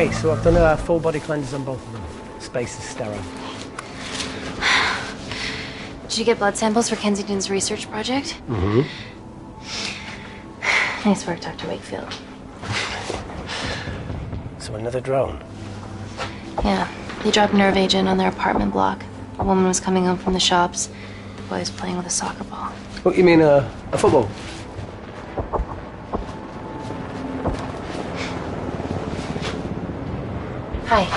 Okay, so I've done a full body cleanse on both of them. Space is sterile. Did you get blood samples for Kensington's research project? Mm-hmm. Nice work, Dr. Wakefield. So another drone? Yeah, they dropped nerve agent on their apartment block. A woman was coming home from the shops. The boy was playing with a soccer ball. What, you mean a football? Hi.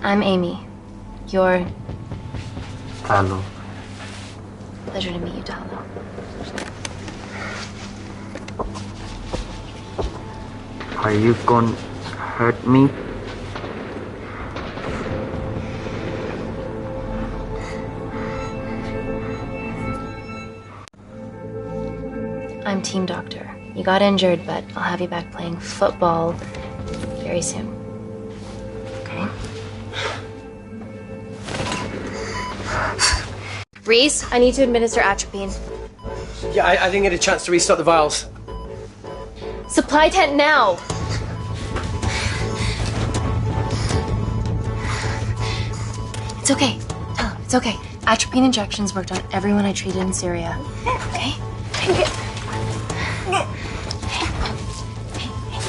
I'm Amy. You're... Hello. Pleasure to meet you, Talo. Are you gonna hurt me? I'm team doctor. You got injured, but I'll have you back playing football very soon. Okay? Reese, I need to administer atropine. Yeah, I didn't get a chance to restock the vials. Supply tent now! It's okay. Tell him, it's okay. Atropine injections worked on everyone I treated in Syria. Okay?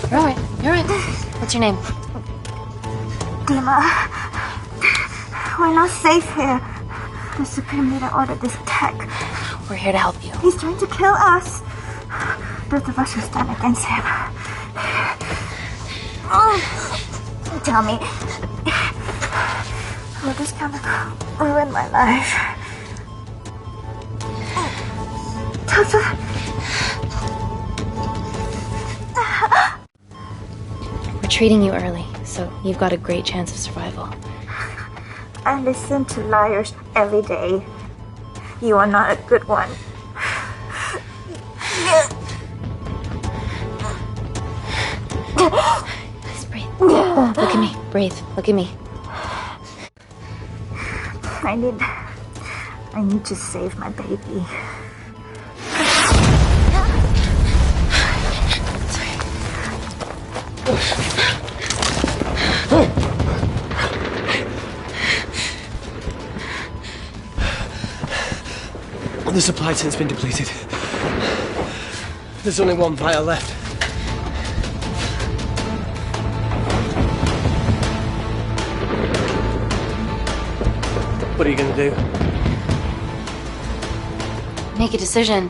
You're alright. You're alright. What's your name? Dima, we're not safe here. The Supreme Leader ordered this attack. We're here to help you. He's trying to kill us. Both of us will stand against him. Oh, tell me, will this chemical ruin my life? Tata. We're treating you early, so you've got a great chance of survival. I listen to liars every day. You are not a good one. Just breathe. Look at me. Breathe. Look at me. I need to save my baby. The supply tent's been depleted. There's only one vial left. What are you gonna do? Make a decision.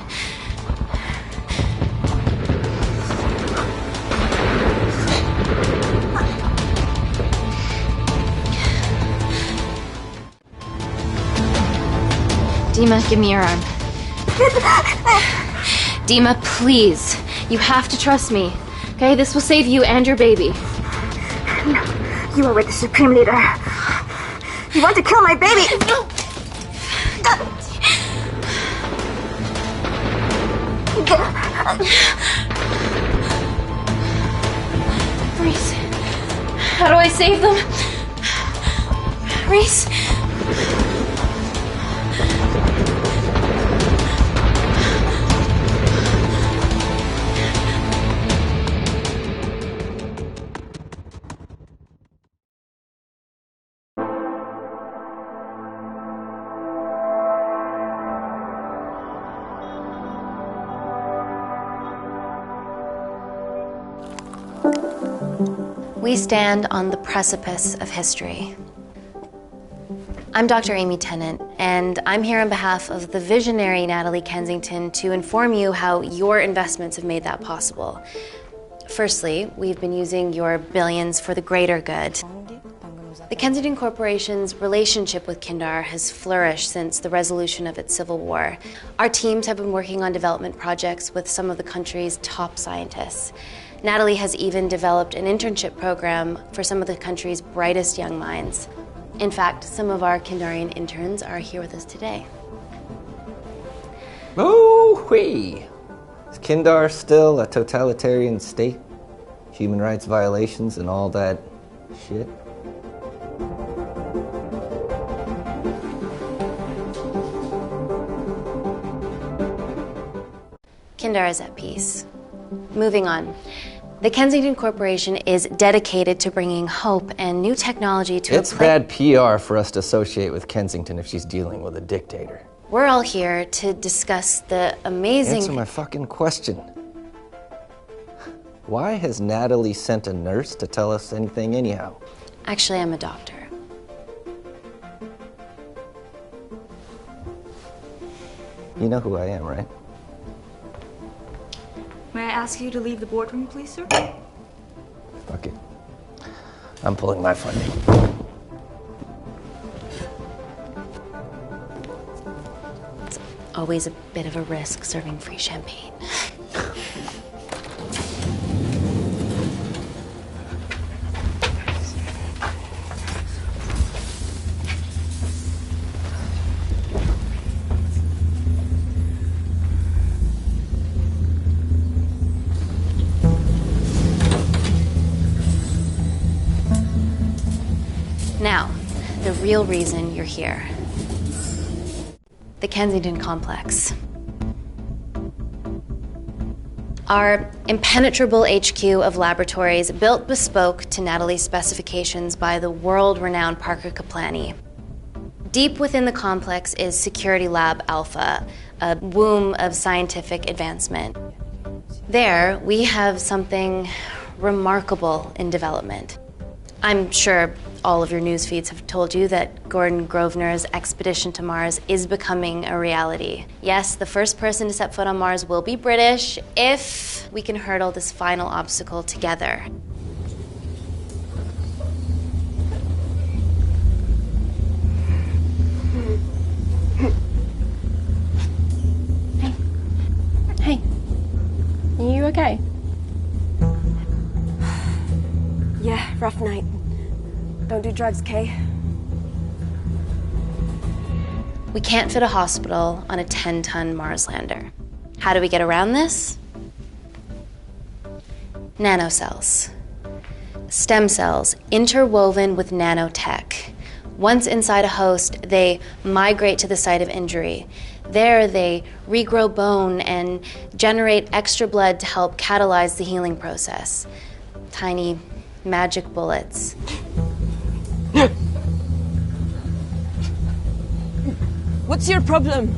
Dima, give me your arm. Dima, please. You have to trust me. Okay? This will save you and your baby. No, you are with the Supreme Leader. You want to kill my baby? No! Reese, how do I save them? Reese? We stand on the precipice of history. I'm Dr. Amy Tennant, and I'm here on behalf of the visionary Natalie Kensington to inform you how your investments have made that possible. Firstly, we've been using your billions for the greater good. The Kensington Corporation's relationship with Kindar has flourished since the resolution of its civil war. Our teams have been working on development projects with some of the country's top scientists. Natalie has even developed an internship program for some of the country's brightest young minds. In fact, some of our Kindarian interns are here with us today. Oh-wee! Is Kindar still a totalitarian state? Human rights violations and all that shit? Kindar is at peace. Moving on. The Kensington Corporation is dedicated to bringing hope and new technology to It's bad PR for us to associate with Kensington if she's dealing with a dictator. We're all here to discuss the amazing... Answer my fucking question. Why has Natalie sent a nurse to tell us anything anyhow? Actually, I'm a doctor. You know who I am, right? May I ask you to leave the boardroom, please, sir? Fuck it. I'm pulling my funding. It's always a bit of a risk serving free champagne. Now, the real reason you're here. The Kensington Complex. Our impenetrable HQ of laboratories built bespoke to Natalie's specifications by the world-renowned Parker Kaplany. Deep within the complex is Security Lab Alpha, a womb of scientific advancement. There, we have something remarkable in development. I'm sure all of your news feeds have told you that Gordon Grosvenor's expedition to Mars is becoming a reality. Yes, the first person to set foot on Mars will be British if we can hurdle this final obstacle together. Hey. Are you okay? Yeah, rough night. Don't do drugs, Kay. We can't fit a hospital on a 10-ton Mars lander. How do we get around this? Nanocells. Stem cells interwoven with nanotech. Once inside a host, they migrate to the site of injury. There, they regrow bone and generate extra blood to help catalyze the healing process. Tiny magic bullets. What's your problem?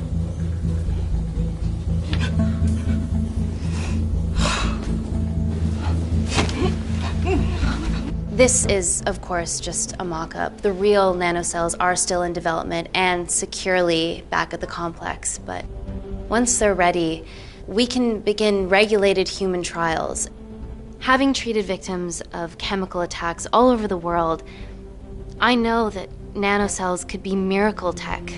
This is, of course, just a mock-up. The real nanocells are still in development and securely back at the complex, but once they're ready, we can begin regulated human trials. Having treated victims of chemical attacks all over the world, I know that nanocells could be miracle tech.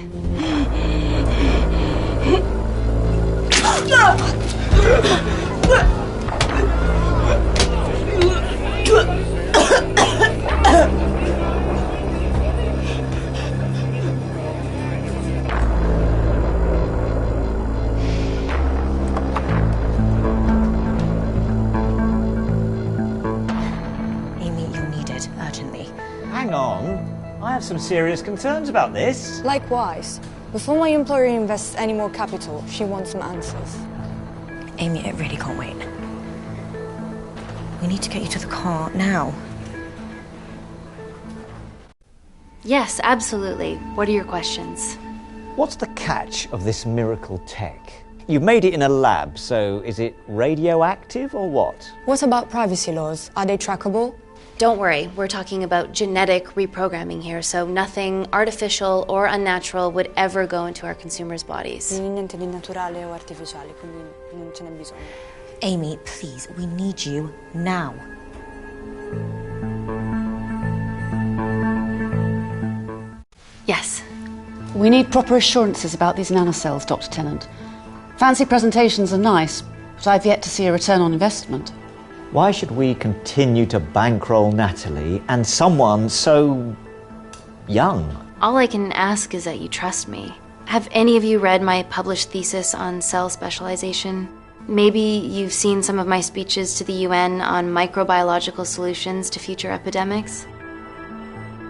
Amy, you need it urgently. Hang on. I have some serious concerns about this. Likewise. Before my employer invests any more capital, she wants some answers. Amy, it really can't wait. We need to get you to the car now. Yes, absolutely. What are your questions? What's the catch of this miracle tech? You've made it in a lab, so is it radioactive or what? What about privacy laws? Are they trackable? Don't worry, we're talking about genetic reprogramming here, so nothing artificial or unnatural would ever go into our consumers' bodies. Niente di naturale o artificiale, quindi non ce n'è bisogno. Amy, please, we need you now. Yes. We need proper assurances about these nanocells, Dr. Tennant. Fancy presentations are nice, but I've yet to see a return on investment. Why should we continue to bankroll Natalie and someone so young? All I can ask is that you trust me. Have any of you read my published thesis on cell specialization? Maybe you've seen some of my speeches to the UN on microbiological solutions to future epidemics?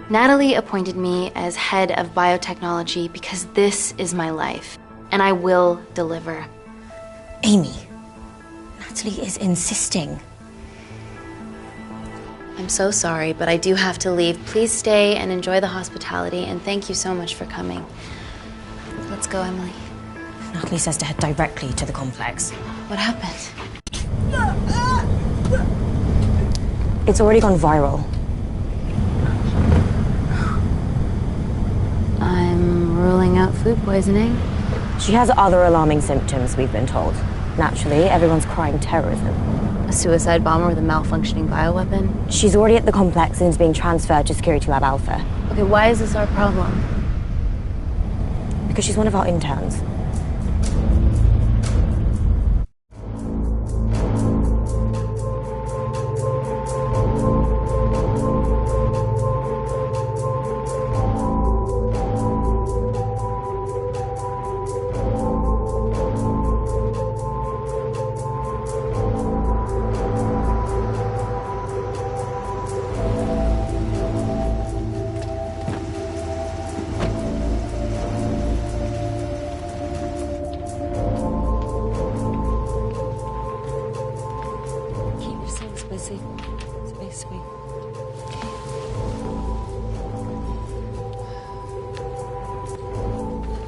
Natalie appointed me as head of biotechnology because this is my life, and I will deliver. Amy, Natalie is insisting. I'm so sorry, but I do have to leave. Please stay and enjoy the hospitality, and thank you so much for coming. Let's go, Emily. Natalie says to head directly to the complex. What happened? It's already gone viral. I'm ruling out food poisoning. She has other alarming symptoms, we've been told. Naturally, everyone's crying terrorism. A suicide bomber with a malfunctioning bioweapon? She's already at the complex and is being transferred to Security Lab Alpha. Okay, why is this our problem? Because she's one of our interns.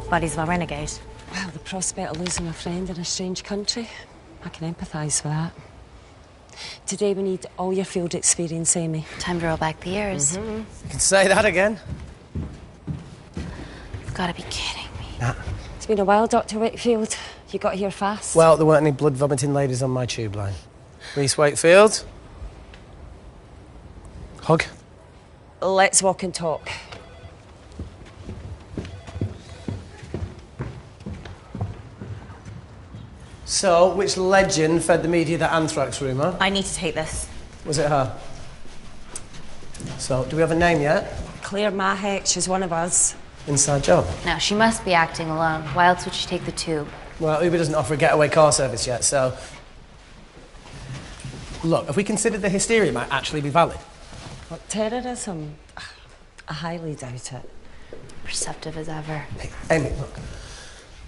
Buddies of our renegade. Well, the prospect of losing a friend in a strange country, I can empathise with that. Today we need all your field experience, Amy. Time to roll back the years. You can say that again. You've got to be kidding me. Nah. It's been a while, Dr. Wakefield. You got here fast. Well, there weren't any blood-vomiting ladies on my tube line. Reese Wakefield. Hug. Let's walk and talk. So, which legend fed the media that anthrax rumour? I need to take this. Was it her? So, do we have a name yet? Claire Mahek, she's one of us. Inside job. Now, she must be acting alone. Why else would she take the tube? Well, Uber doesn't offer a getaway car service yet, so... Look, if we consider the hysteria might actually be valid. What, terrorism? I highly doubt it. Perceptive as ever. Hey, Amy, look.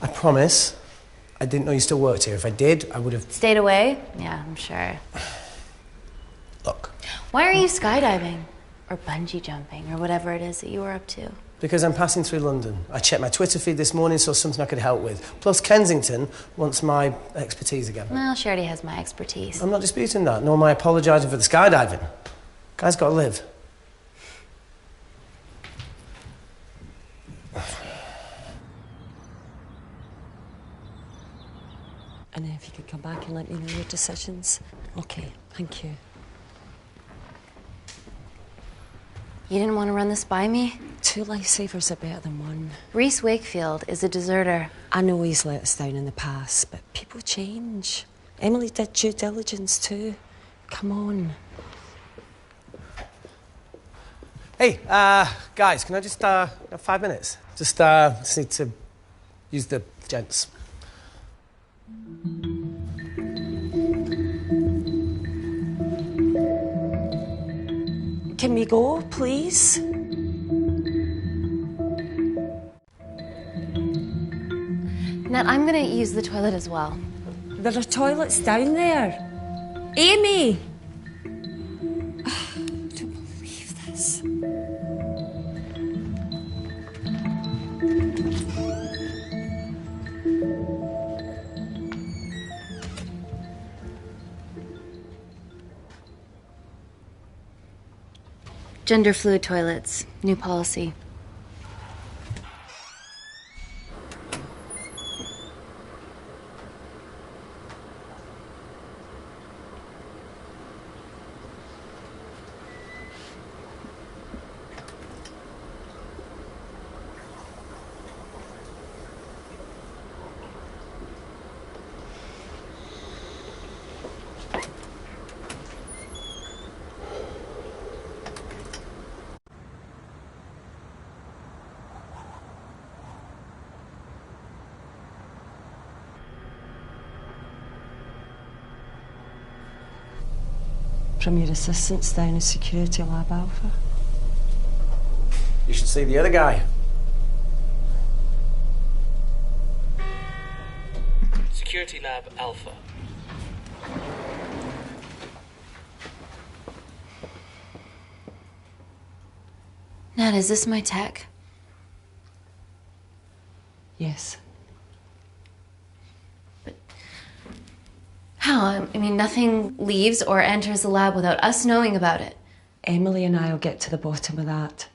I promise I didn't know you still worked here. If I did, I would have... Stayed away? Yeah, I'm sure. Look. Why are you skydiving? Or bungee jumping, or whatever it is that you were up to? Because I'm passing through London. I checked my Twitter feed this morning, saw something I could help with. Plus, Kensington wants my expertise again. Well, she already has my expertise. I'm not disputing that, nor am I apologising for the skydiving. Guy's got to live. And if you could come back and let me know your decisions. Okay, thank you. You didn't want to run this by me? 2 lifesavers are better than 1. Reese Wakefield is a deserter. I know he's let us down in the past, but people change. Emily did due diligence too. Come on. Hey, guys, can I just, have 5 minutes? Just need to use the gents. Can we go, please? Nat, I'm gonna use the toilet as well. There are toilets down there. Amy! I don't believe this. Gender fluid toilets, new policy. From your assistants down in Security Lab Alpha. You should see the other guy. Security Lab Alpha. Nat, is this my tech? Yes. How? I mean, nothing leaves or enters the lab without us knowing about it. Emily and I'll get to the bottom of that.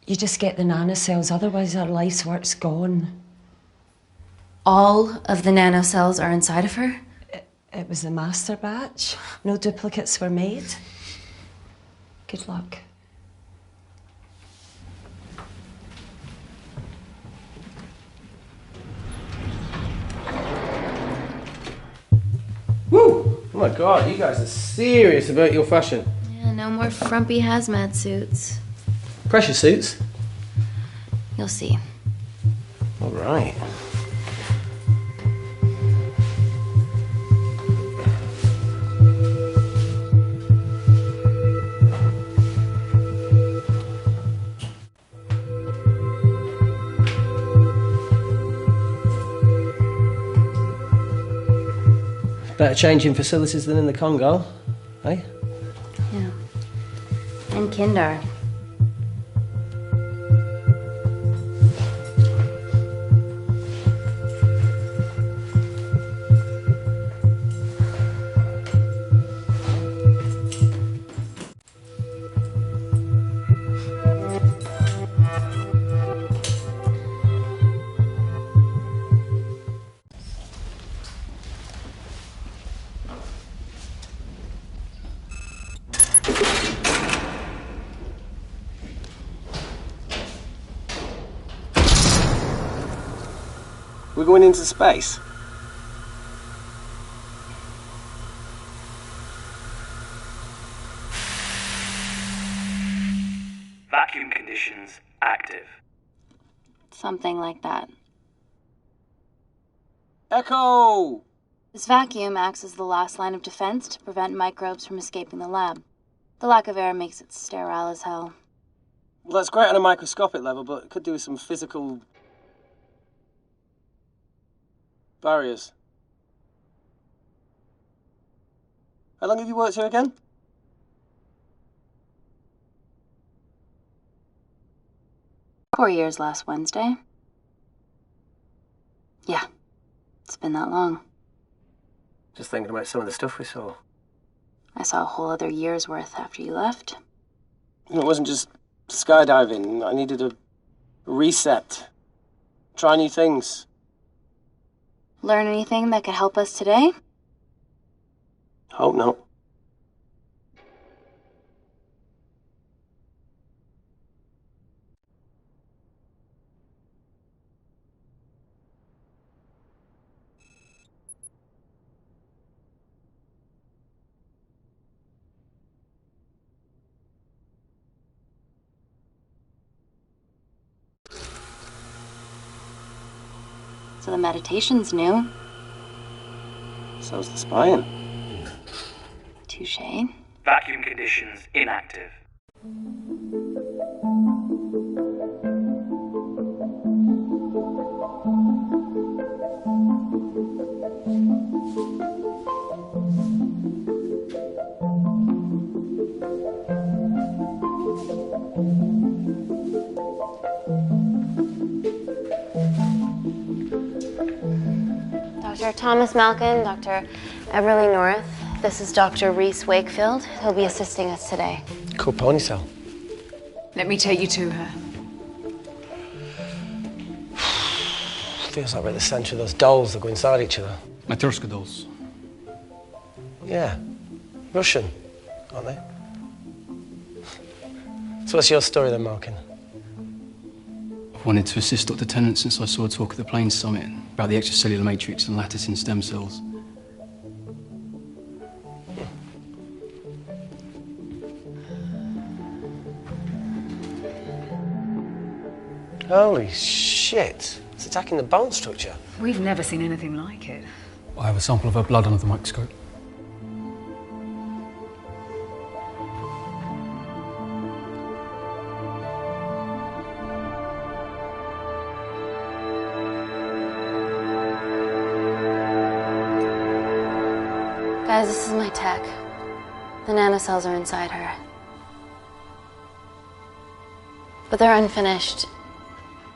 You just get the nanocells, otherwise our life's work's gone. All of the nanocells are inside of her? It was the master batch. No duplicates were made. Good luck. Woo! Oh my god, you guys are serious about your fashion. Yeah, no more frumpy hazmat suits. Pressure suits? You'll see. All right. Better changing facilities than in the Congo, eh? Yeah. And Kindar. We're going into space. Vacuum conditions active. Something like that. Echo! This vacuum acts as the last line of defense to prevent microbes from escaping the lab. The lack of air makes it sterile as hell. Well, that's great on a microscopic level, but it could do with some physical barriers. How long have you worked here again? Four years last Wednesday. Yeah, it's been that long. Just thinking about some of the stuff we saw. I saw a whole other year's worth after you left. It wasn't just skydiving. I needed a reset. Try new things. Learn anything that could help us today? Hope not. So the meditation's new. So's the spying. Touché. Vacuum conditions inactive. Dr. Thomas Malkin, Dr. Everly North. This is Dr. Reese Wakefield. He'll be assisting us today. Cool ponytail. Let me take you to her. Feels like we're at the centre of those dolls that go inside each other. Matryoshka dolls. Yeah. Russian, aren't they? So what's your story then, Malkin? I've wanted to assist Dr. Tennant since I saw a talk at the Plains Summit about the extracellular matrix and lattice in stem cells. Holy shit. It's attacking the bone structure. We've never seen anything like it. I have a sample of her blood under the microscope. Guys, this is my tech. The nanocells are inside her. But they're unfinished.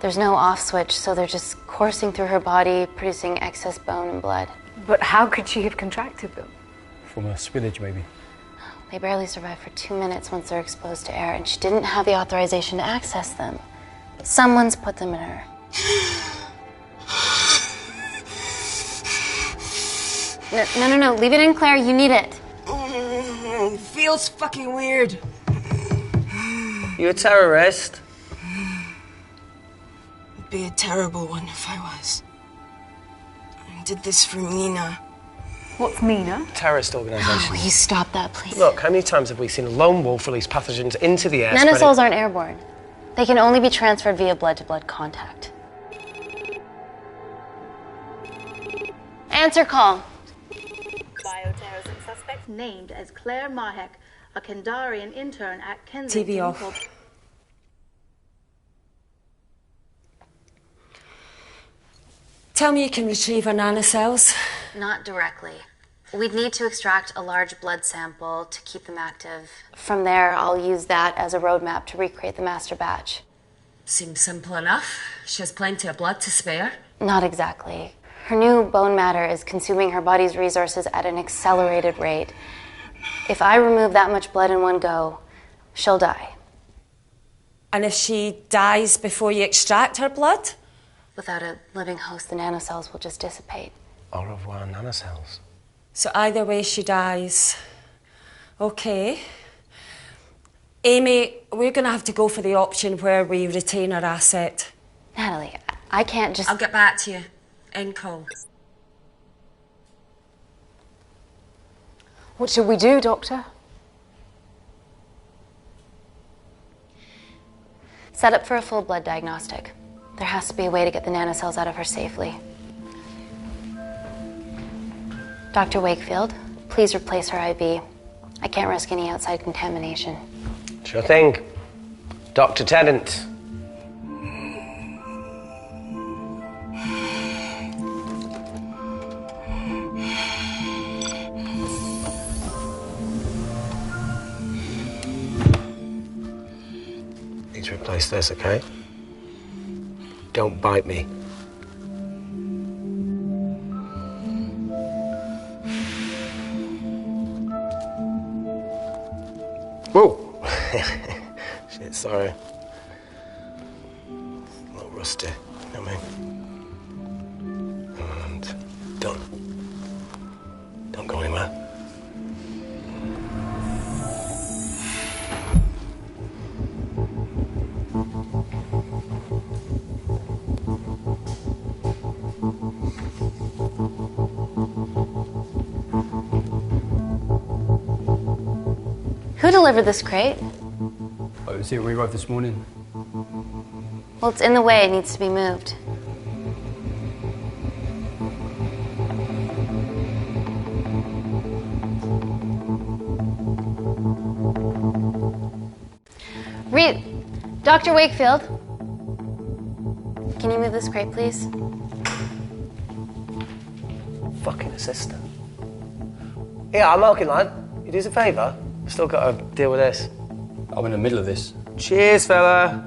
There's no off switch, so they're just coursing through her body, producing excess bone and blood. But how could she have contracted them? From a spillage, maybe. They barely survive for 2 minutes once they're exposed to air, and she didn't have the authorization to access them. Someone's put them in her. No. Leave it in, Claire. You need it. It feels fucking weird. You a terrorist? It'd be a terrible one if I was. I did this for Mina. What's Mina? Terrorist organisation. Please stop that, please. Look, how many times have we seen a lone wolf release pathogens into the air? Nanocells aren't airborne. They can only be transferred via blood-to-blood contact. Answer call. Bioterrorism suspect named as Claire Mahek, a Kendarian intern at Kensington. TV off. Tell me you can retrieve her nanocells. Not directly. We'd need to extract a large blood sample to keep them active. From there, I'll use that as a roadmap to recreate the master batch. Seems simple enough. She has plenty of blood to spare. Not exactly. Her new bone matter is consuming her body's resources at an accelerated rate. If I remove that much blood in one go, she'll die. And if she dies before you extract her blood? Without a living host, the nanocells will just dissipate. Au revoir, nanocells. So either way she dies. Okay. Amy, we're going to have to go for the option where we retain our asset. Natalie, I can't just... I'll get back to you. End call. What should we do, Doctor? Set up for a full blood diagnostic. There has to be a way to get the nanocells out of her safely. Dr. Wakefield, please replace her IV. I can't risk any outside contamination. Sure thing. Dr. Tennant. Need to replace this, okay? Don't bite me. Whoa! Shit, sorry. A little rusty, you know what I mean? And don't go anywhere. Who delivered this crate? Oh, it was here when we arrived this morning. Well, it's in the way. It needs to be moved. Dr. Wakefield, can you move this crate, please? Fucking assistant. Yeah, I'm okay, lad. You do us a favour? I've still got to deal with this. I'm in the middle of this. Cheers, fella.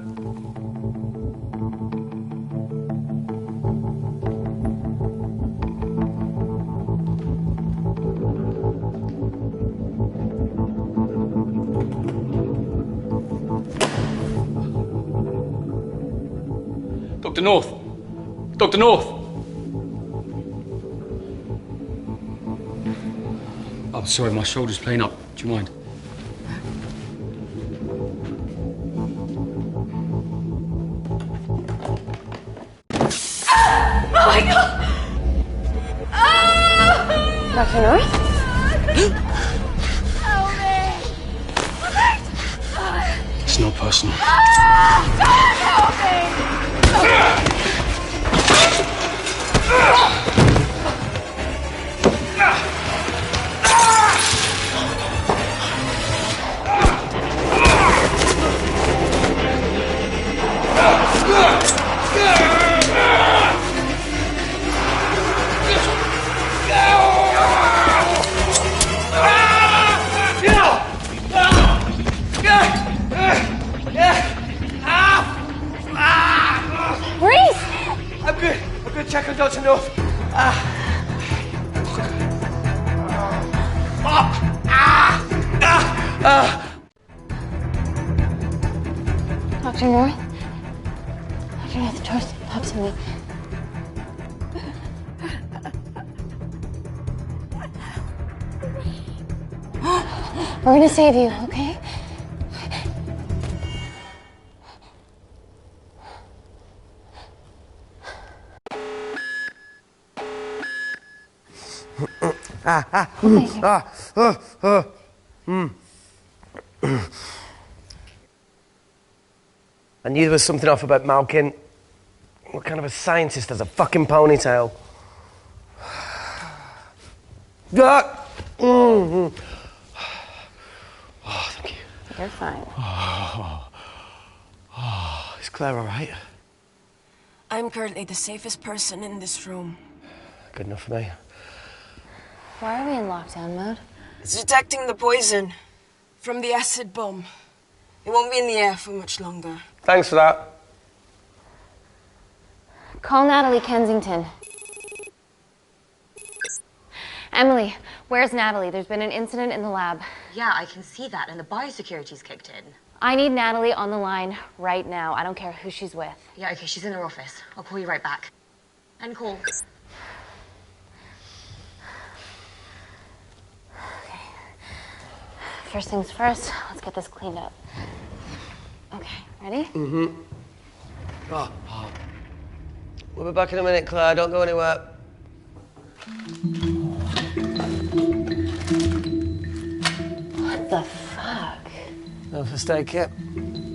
Dr. North! Dr. North! I'm sorry, my shoulder's playing up. Do you mind? Oh my God! Dr. North? It's not personal. Help me! Not enough. Dr. North? Dr. North, talk to me. We're gonna save you, okay? I knew there was something off about Malkin. What kind of a scientist has a fucking ponytail? Oh, thank you. You're fine. Is Claire all right? I'm currently the safest person in this room. Good enough for me. Why are we in lockdown mode? It's detecting the poison from the acid bomb. It won't be in the air for much longer. Thanks for that. Call Natalie Kensington. Emily, where's Natalie? There's been an incident in the lab. Yeah, I can see that, and the biosecurity's kicked in. I need Natalie on the line right now. I don't care who she's with. Yeah, okay, she's in her office. I'll call you right back. End call. Okay. First things first, let's get this cleaned up. Okay, ready? Mm-hmm. We'll be back in a minute, Claire. Don't go anywhere. What the fuck? No first aid kit.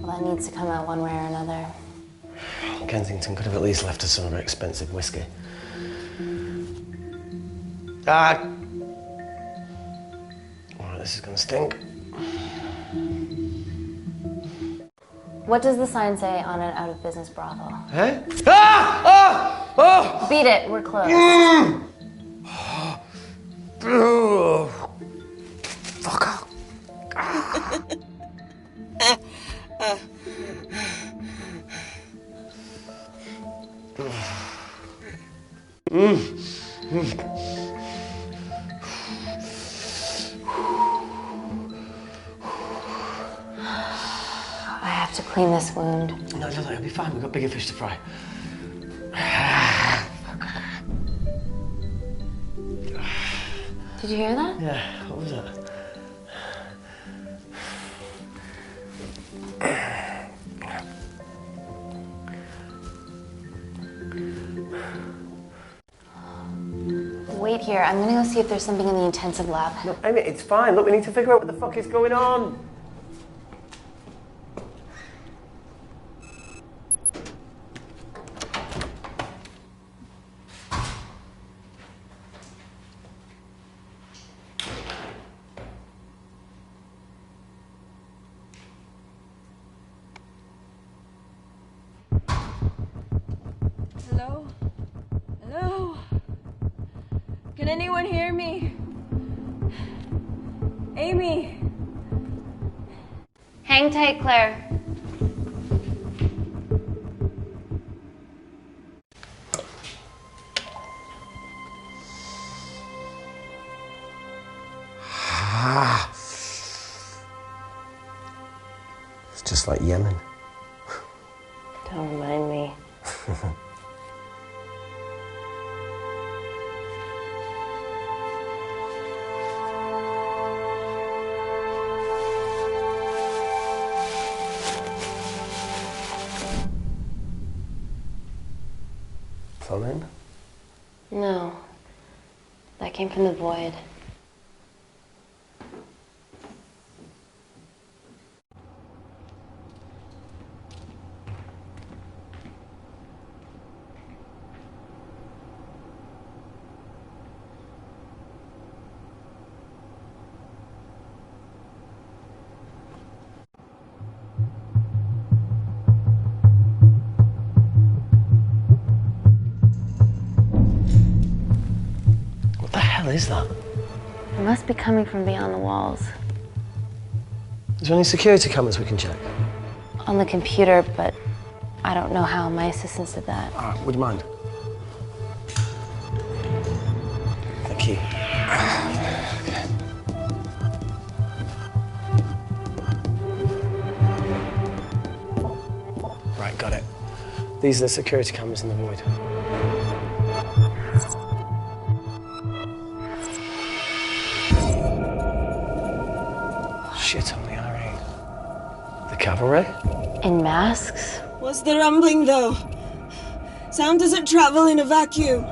Well, that needs to come out one way or another. Kensington could have at least left us some of her expensive whiskey. All right, this is gonna stink. What does the sign say on an out-of-business brothel? Eh? Ah! Oh! Oh! Beat it, we're closed. Fuck off. I have to clean this wound. No, it'll be fine. We've got bigger fish to fry. Did you hear that? Yeah, what was that? Wait here. I'm gonna go see if there's something in the intensive lab. No, Amy, it's fine. Look, we need to figure out what the fuck is going on. Hello? Hello? Can anyone hear me? Amy? Hang tight, Claire. It's just like Yemen. Don't remind me. Phone in? No. That came from the void. What the hell is that? It must be coming from beyond the walls. Is there any security cameras we can check? On the computer, but I don't know how. My assistants did that. All right, would you mind? you. Right, got it. These are the security cameras in the void. Shit on the Irene. The cavalry? In masks? What's the rumbling, though? Sound doesn't travel in a vacuum.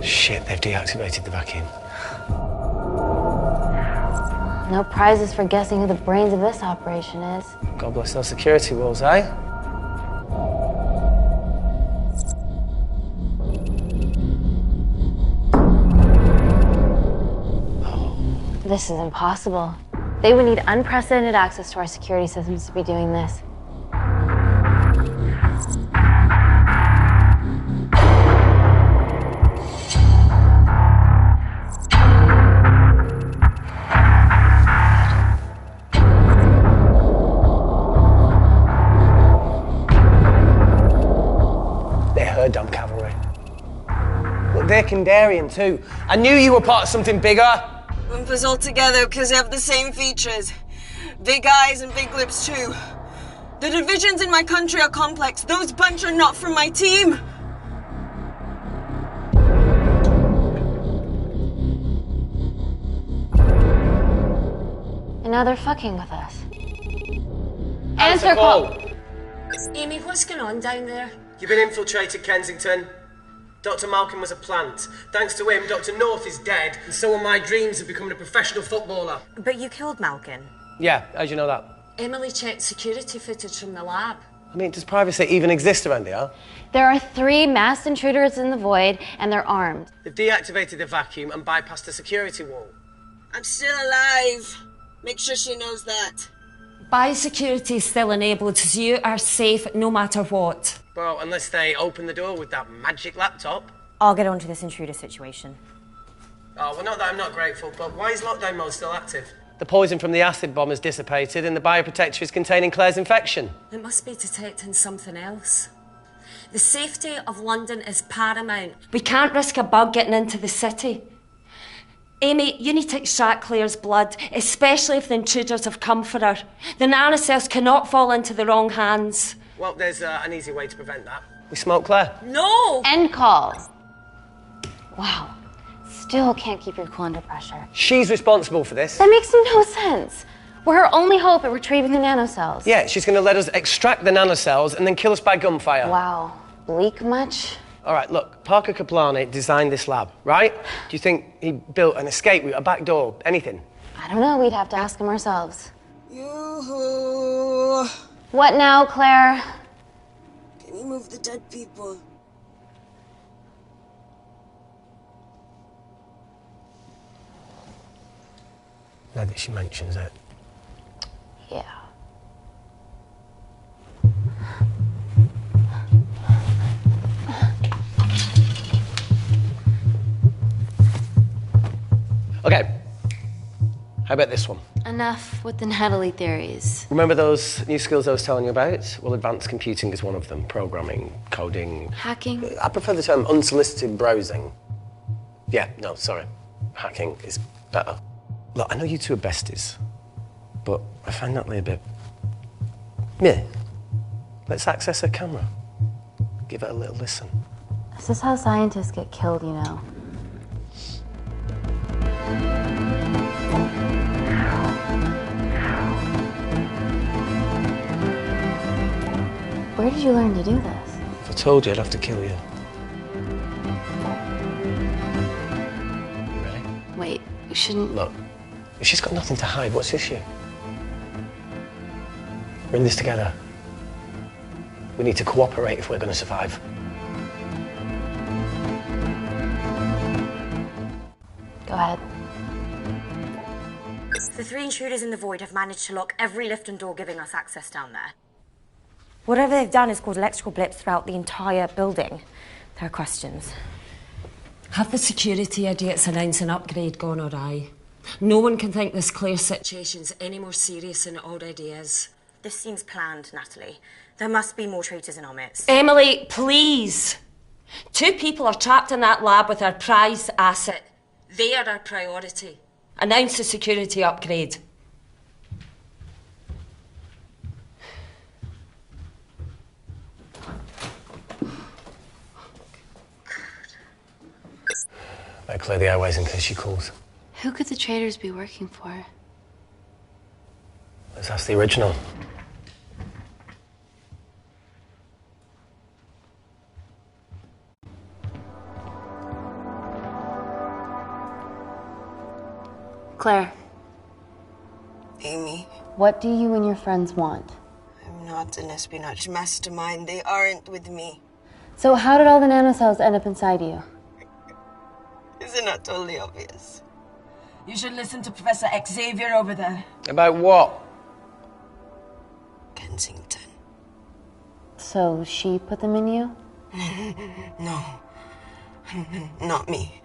Shit, they've deactivated the vacuum. No prizes for guessing who the brains of this operation is. God bless those security walls, eh? This is impossible. They would need unprecedented access to our security systems to be doing this. Damn cavalry. Look, they're Kandarian too. I knew you were part of something bigger. Lump us all together because they have the same features. Big eyes and big lips too. The divisions in my country are complex. Those bunch are not from my team. And now they're fucking with us. Answer call! Amy, what's going on down there? You've been infiltrated, Kensington. Dr. Malkin was a plant. Thanks to him, Dr. North is dead, and so are my dreams of becoming a professional footballer. But you killed Malkin. Yeah, how'd you know that? Emily checked security footage from the lab. I mean, does privacy even exist around here? There are 3 masked intruders in the void, and they're armed. They've deactivated the vacuum and bypassed the security wall. I'm still alive. Make sure she knows that. Biosecurity is still enabled, so you are safe no matter what. Well, unless they open the door with that magic laptop. I'll get onto this intruder situation. Oh, well, not that I'm not grateful, but why is lockdown mode still active? The poison from the acid bomb has dissipated and the bioprotector is containing Claire's infection. It must be detecting something else. The safety of London is paramount. We can't risk a bug getting into the city. Amy, you need to extract Claire's blood, especially if the intruders have come for her. The nanocells cannot fall into the wrong hands. Well, there's an easy way to prevent that. We smoke Claire. No! End call. Wow. Still can't keep your cool under pressure. She's responsible for this. That makes no sense. We're her only hope at retrieving the nanocells. Yeah, she's going to let us extract the nanocells and then kill us by gunfire. Wow. Bleak much? All right, look, Parker Kaplani designed this lab, right? Do you think he built an escape route, a back door, anything? I don't know. We'd have to ask him ourselves. Yoo-hoo. What now, Claire? Can you move the dead people? Now that she mentions it. Yeah. Okay. How about this one? Enough with the Natalie theories. Remember those new skills I was telling you about? Well, advanced computing is one of them. Programming, coding. Hacking? I prefer the term unsolicited browsing. Yeah, no, sorry. Hacking is better. Look, I know you two are besties, but I find Natalie a bit... meh. Let's access her camera. Give it a little listen. This is how scientists get killed, you know. Where did you learn to do this? If I told you, I'd have to kill you. You ready? Wait, we shouldn't... Look, if she's got nothing to hide, what's the issue? We're in this together. We need to cooperate if we're going to survive. Go ahead. The 3 intruders in the void have managed to lock every lift and door giving us access down there. Whatever they've done has caused electrical blips throughout the entire building. There are questions. Have the security idiots announced an upgrade gone awry? No one can think this Claire situation's any more serious than it already is. This seems planned, Natalie. There must be more traitors in our midst. Emily, please! 2 people are trapped in that lab with our prized asset. They are our priority. Announce the security upgrade. Better clear the airways in case she calls. Who could the traitors be working for? Let's ask the original. Claire, Amy, what do you and your friends want? I'm not an espionage mastermind. They aren't with me. So how did all the nanocells end up inside you? Is it not totally obvious? You should listen to Professor Xavier over there. About what? Kensington. So she put them in you? No. Not me.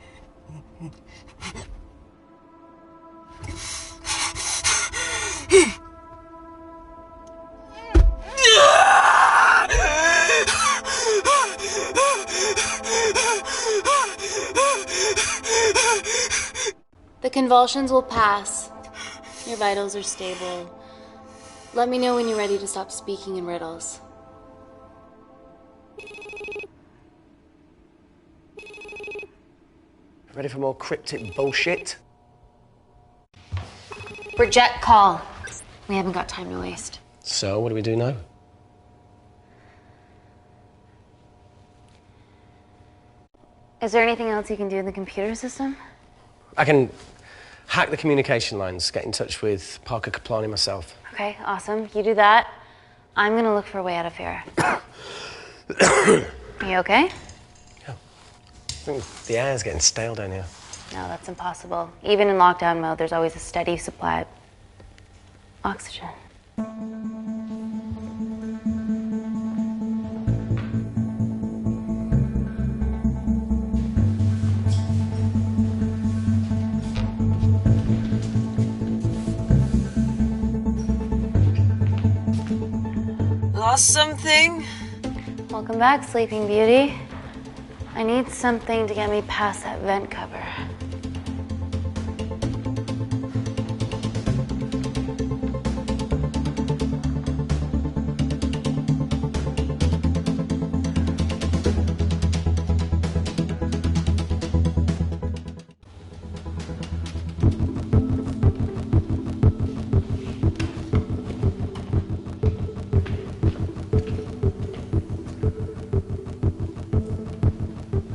The convulsions will pass. Your vitals are stable. Let me know when you're ready to stop speaking in riddles. Ready for more cryptic bullshit? Reject call. We haven't got time to waste. So, what do we do now? Is there anything else you can do in the computer system? I can hack the communication lines, get in touch with Parker Kaplani myself. Okay, awesome. You do that. I'm gonna look for a way out of here. You okay? I think the air's getting stale down here. No, that's impossible. Even in lockdown mode, there's always a steady supply of oxygen. Lost something? Welcome back, Sleeping Beauty. I need something to get me past that vent cover.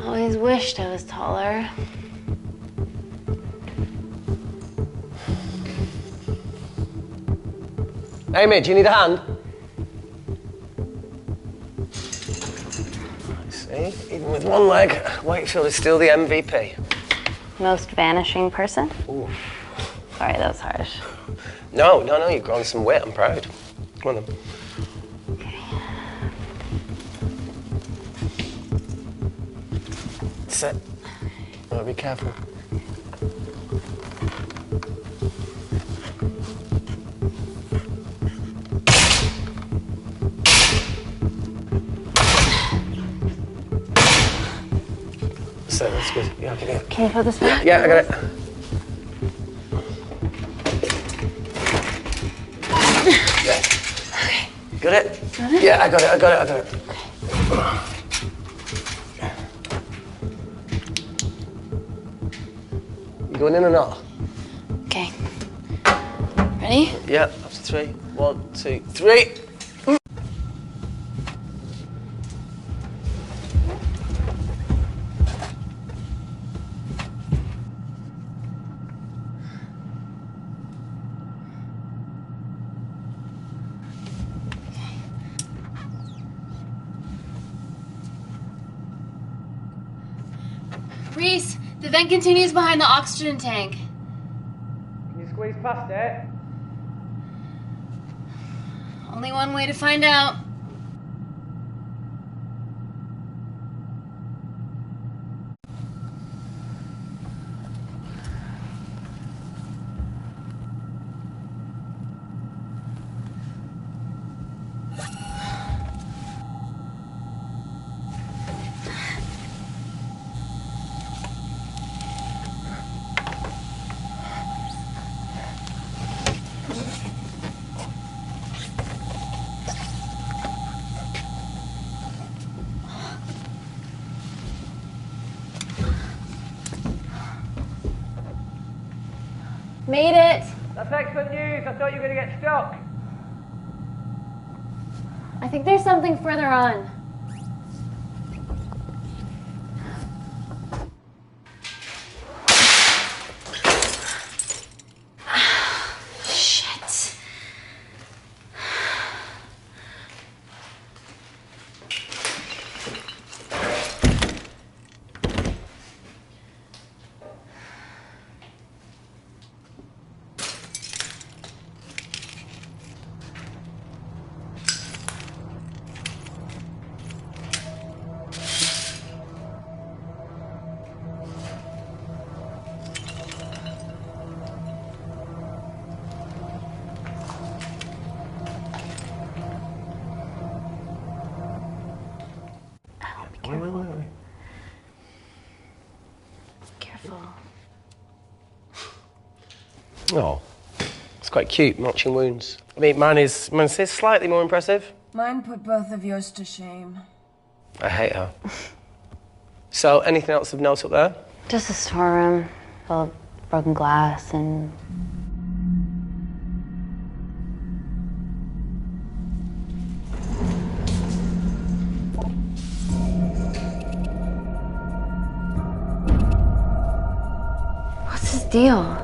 Always wished I was taller. Amy, do you need a hand? See, even with one leg, Wakefield is still the MVP. Most vanishing person? Ooh. Sorry, that was harsh. No, you've grown some weight, I'm proud. Come on then. Sit. Oh, be careful. So that's good. Yeah, okay, yeah. Can you put this back? Yeah, I got it. Yeah. Okay. Got it? Got it? Yeah, I got it. You going in or not? Okay. Ready? Yeah, up to 3. 1, 2, 3. Reese, the vent continues behind the oxygen tank. Can you squeeze past it? Only one way to find out. Made it! That's excellent news. I thought you were going to get stuck. I think there's something further on. Shit. Wait. Careful. Oh, it's quite cute, matching wounds. I mean, mine is slightly more impressive. Mine put both of yours to shame. I hate her. So, anything else of note up there? Just a storeroom full of broken glass and... What's his deal?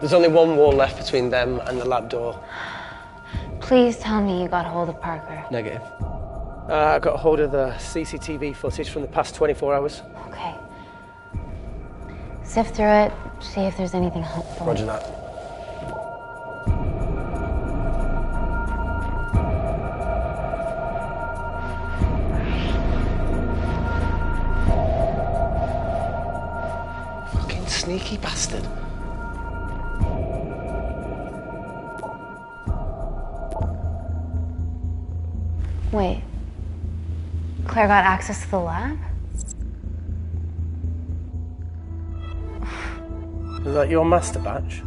There's only one wall left between them and the lab door. Please tell me you got hold of Parker. Negative. I got hold of the CCTV footage from the past 24 hours. Okay. Sift through it, see if there's anything helpful. Roger that. Fucking sneaky bastard. Wait. Claire got access to the lab? Is that your master batch?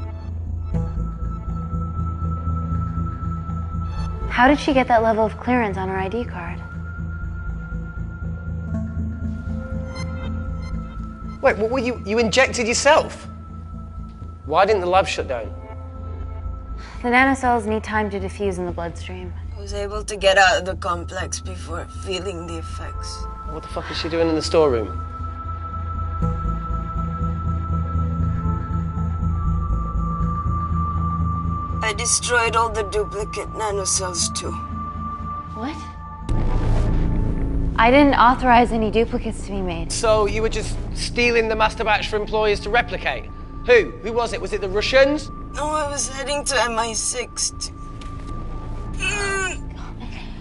How did she get that level of clearance on her ID card? Wait, what were you injected yourself? Why didn't the lab shut down? The nanocells need time to diffuse in the bloodstream. I was able to get out of the complex before feeling the effects. What the fuck is she doing in the storeroom? I destroyed all the duplicate nanocells too. What? I didn't authorize any duplicates to be made. So you were just stealing the master batch for employers to replicate? Who? Who was it? Was it the Russians? No, I was heading to MI6.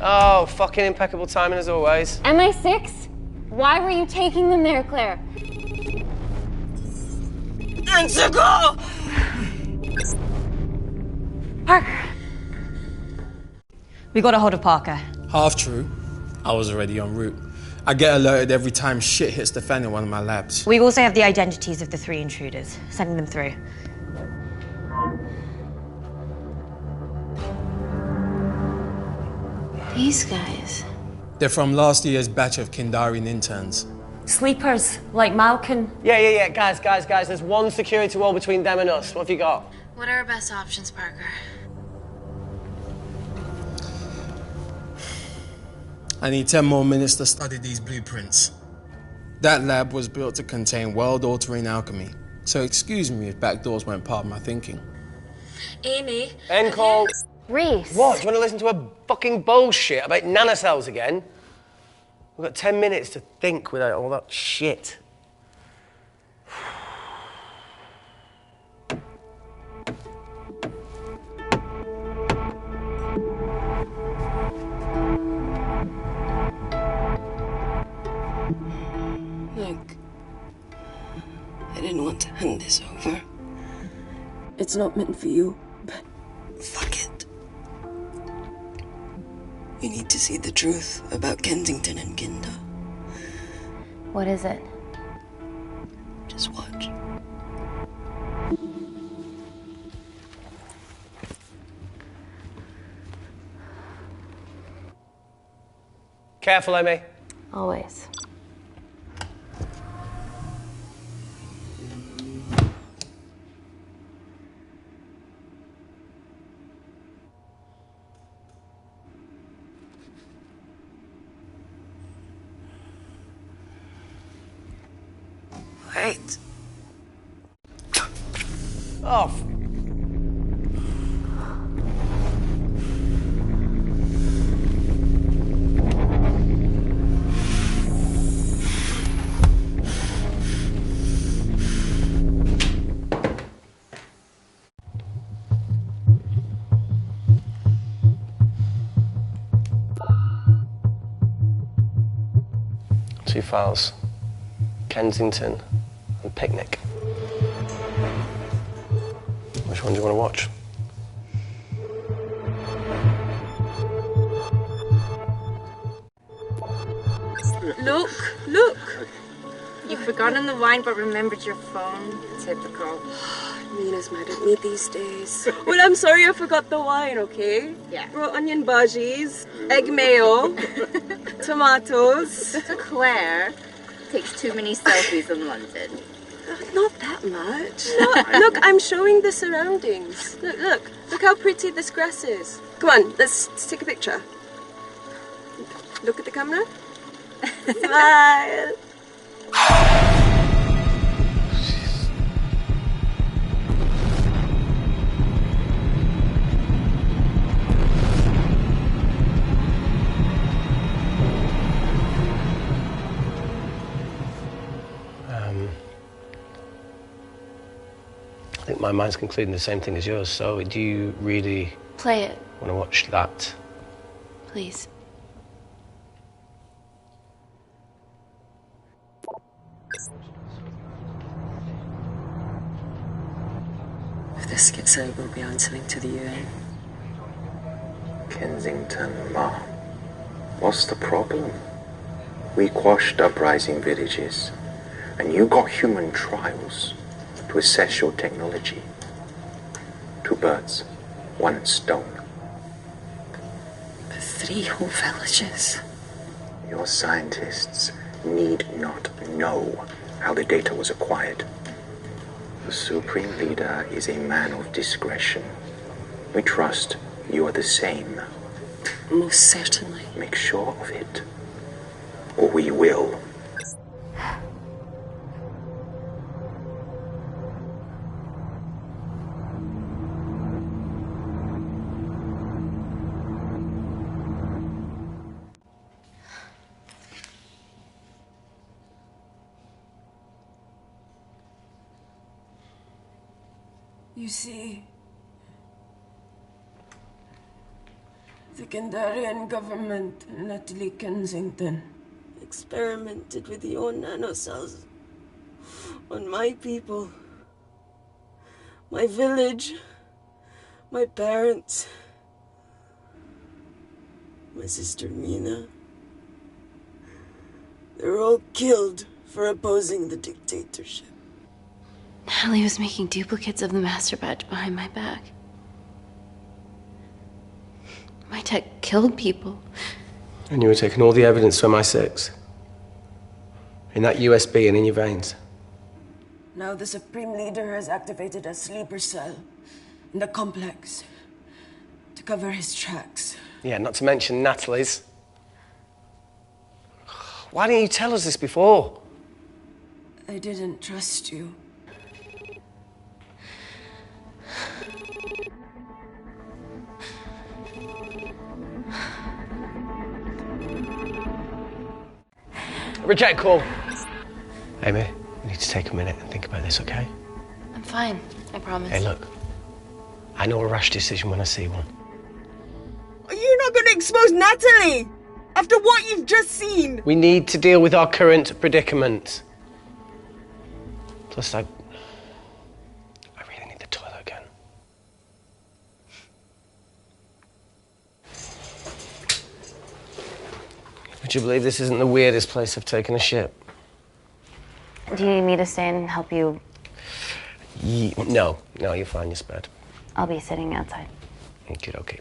Oh, fucking impeccable timing as always. MI6? Why were you taking them there, Claire? Answer, go! Parker. We got a hold of Parker. Half true. I was already en route. I get alerted every time shit hits the fan in one of my labs. We also have the identities of the 3 intruders. Sending them through. These guys. They're from last year's batch of Kindarian interns. Sleepers, like Malkin. Yeah. Guys. There's one security wall between them and us. What have you got? What are our best options, Parker? I need 10 more minutes to study these blueprints. That lab was built to contain world-altering alchemy. So excuse me if backdoors weren't part of my thinking. Amy. End call. Reese. What? Do you want to listen to a fucking bullshit about nanocells again? We've got 10 minutes to think without all that shit. Look, I didn't want to hand this over. It's not meant for you, but fuck it. You need to see the truth about Kensington and Kinder. What is it? Just watch. Careful, Amy. Always. right. Oh. Two files. Kensington and Picnic. Which one do you want to watch? Look! You've forgotten the wine but remembered your phone. Typical. Mina's mad at me these days. Well, I'm sorry I forgot the wine, okay? Yeah. Raw onion bhajis, egg mayo, tomatoes. Claire takes too many selfies in London. Not that much. Look, I'm showing the surroundings. Look how pretty this grass is. Come on, let's take a picture. Look at the camera. Smile. I think my mind's concluding the same thing as yours, so do you really Play it, want to watch that? please. If this gets out, we'll be answering to the UN. Kensington, Ma. What's the problem? We quashed uprising villages, and you got human trials to assess your technology. 2 birds, 1 stone. But 3 whole villages. Your scientists need not know how the data was acquired. The Supreme Leader is a man of discretion. We trust you are the same. Most certainly. Make sure of it, or we will. You see, the Kandarian government and Natalie Kensington Experimented with your nanocells on my people, my village, my parents, my sister Mina. They were all killed for opposing the dictatorship. Natalie was making duplicates of the master badge behind my back. My tech killed people. And you were taking all the evidence from MI6? In that USB and in your veins? Now the Supreme Leader has activated a sleeper cell in the complex to cover his tracks. Yeah, not to mention Natalie's. Why didn't you tell us this before? I didn't trust you. Reject call. Amy, we need to take a minute and think about this, okay? I'm fine, I promise. Hey, look. I know a rash decision when I see one. Are you not going to expose Natalie? After what you've just seen? We need to deal with our current predicament. Plus, I really need the toilet again. Would you believe this isn't the weirdest place I've taken a shit? Do you need me to stay and help you? No, you're fine, you're spared. I'll be sitting outside. Okay.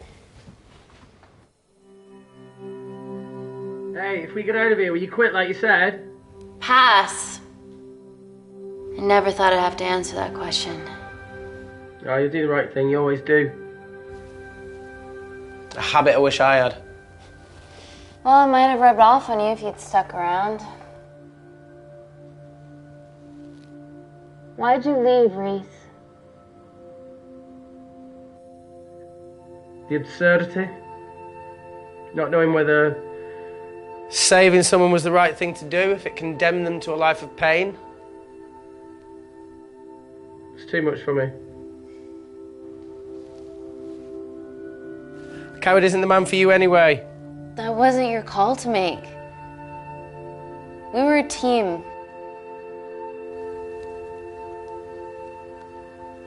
Hey, if we get out of here, will you quit like you said? Pass. I never thought I'd have to answer that question. Oh, you do the right thing, you always do. A habit I wish I had. Well, it might have rubbed off on you if you'd stuck around. Why'd you leave, Reese? The absurdity. Not knowing whether saving someone was the right thing to do, if it condemned them to a life of pain. It's too much for me. The coward isn't the man for you anyway. That wasn't your call to make. We were a team.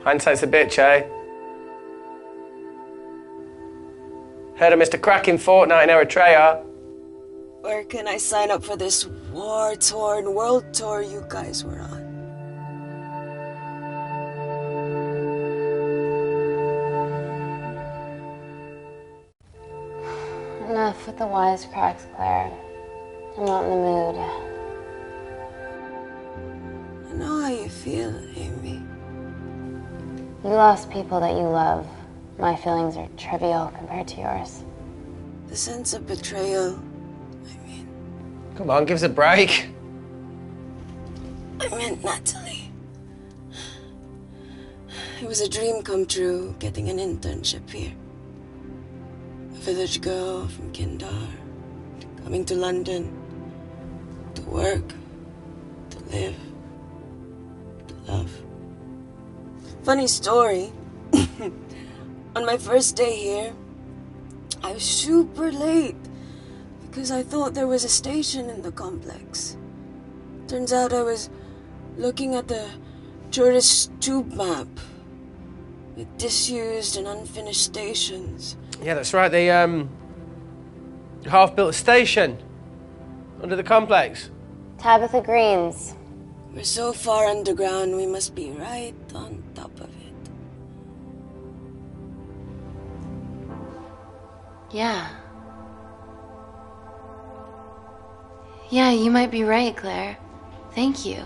Hindsight's a bitch, eh? Heard of Mr. Cracking Fortnite in Eritrea. Where can I sign up for this war-torn world tour you guys were on? Enough with the wisecracks, Claire. I'm not in the mood. I know how you feel, Amy. You lost people that you love. My feelings are trivial compared to yours. The sense of betrayal. Come on, give us a break. I meant Natalie. It was a dream come true, getting an internship here. A village girl from Kindar, coming to London, to work, to live, to love. Funny story. On my first day here, I was super late because I thought there was a station in the complex. Turns out I was looking at the tourist tube map with disused and unfinished stations. Yeah, that's right. They half-built a station under the complex. Tabitha Green's. We're so far underground, we must be right on top of it. Yeah. Yeah, you might be right, Claire. Thank you.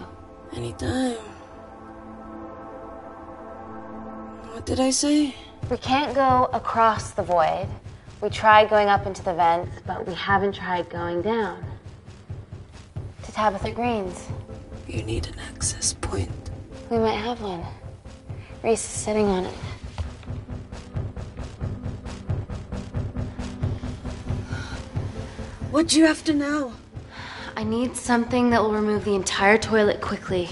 Anytime. What did I say? We can't go across the void. We tried going up into the vents, but we haven't tried going down. To Tabitha Green's. You need an access point. We might have one. Reese is sitting on it. What do you have to know? I need something that will remove the entire toilet quickly.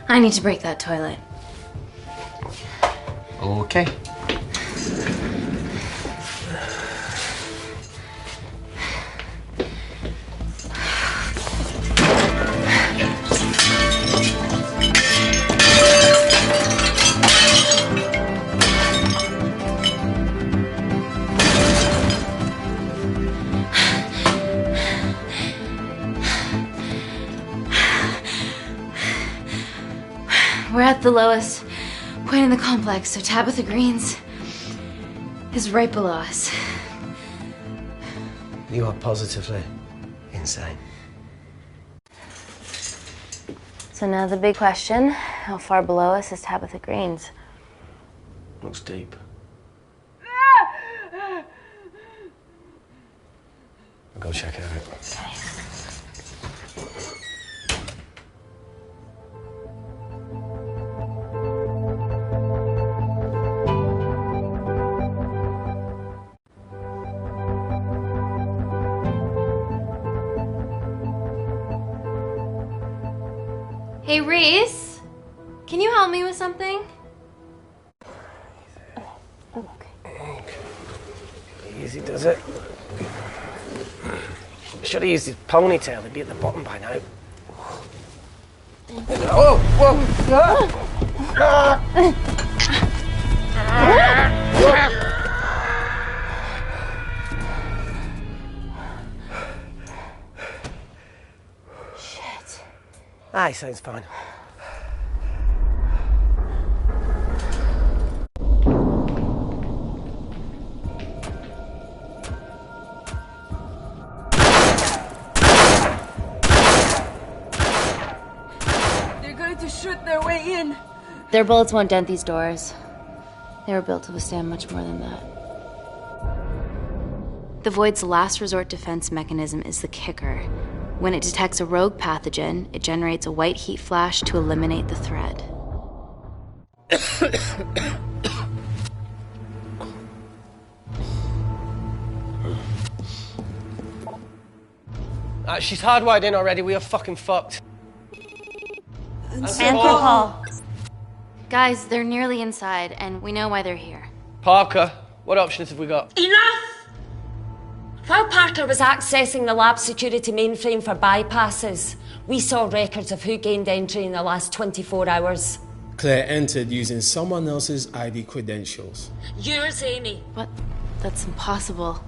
I need to break that toilet. Okay. We're at the lowest point in the complex, so Tabitha Green's is right below us. You are positively insane. So now the big question, how far below us is Tabitha Green's? Looks deep. I'll go check it out. Hey, Reese, can you help me with something? Okay. Easy does it. Should have used his ponytail. He'd be at the bottom by now. Oh! Shit. Aye, sounds fine. going to shoot their way in? Their bullets won't dent these doors. They were built to withstand much more than that. The Void's last resort defense mechanism is the kicker. When it detects a rogue pathogen, it generates a white heat flash to eliminate the threat. She's hardwired in already. We are fucking fucked. Paul. Guys, they're nearly inside, and we know why they're here. Parker, what options have we got? Enough! While Parker was accessing the lab security mainframe for bypasses, we saw records of who gained entry in the last 24 hours. Claire entered using someone else's ID credentials. Yours, Amy. What? That's impossible.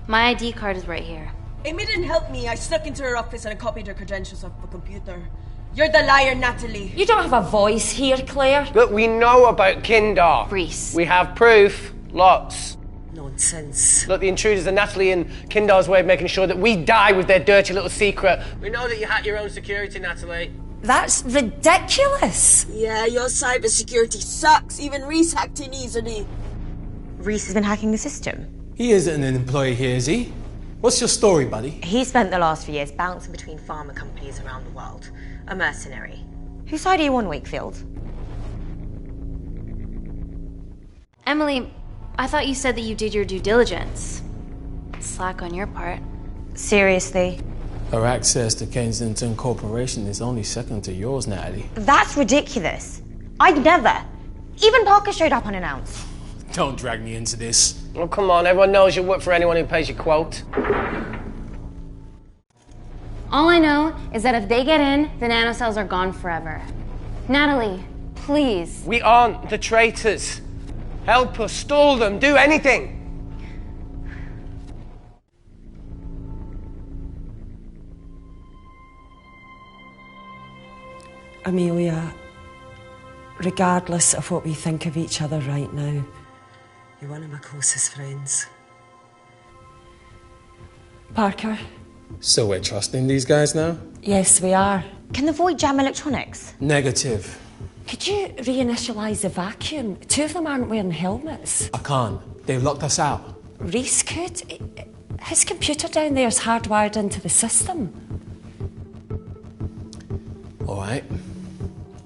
My ID card is right here. Amy didn't help me. I snuck into her office and I copied her credentials off the computer. You're the liar, Natalie. You don't have a voice here, Claire. Look, we know about Kindar. Reese. We have proof. Lots. Nonsense. Look, the intruders are Natalie and Kindar's way of making sure that we die with their dirty little secret. We know that you hack your own security, Natalie. That's ridiculous. Yeah, your cybersecurity sucks. Even Reese hacked in easily. Reese has been hacking the system. He isn't an employee here, is he? What's your story, buddy? He spent the last few years bouncing between pharma companies around the world. A mercenary. Whose side are you on, Wakefield? Emily, I thought you said that you did your due diligence. Slack on your part. Seriously? Her access to Kensington Corporation is only second to yours, Natalie. That's ridiculous. I'd never. Even Parker showed up unannounced. Don't drag me into this. Oh, come on. Everyone knows you work for anyone who pays your quote. All I know is that if they get in, the nanocells are gone forever. Natalie, please. We aren't the traitors. Help us, stall them, do anything. Amelia, regardless of what we think of each other right now, you're one of my closest friends. Parker? So we're trusting these guys now? Yes, we are. Can the Void jam electronics? Negative. Could you reinitialize the vacuum? Two of them aren't wearing helmets. I can't. They've locked us out. Reese could. His computer down there is hardwired into the system. All right.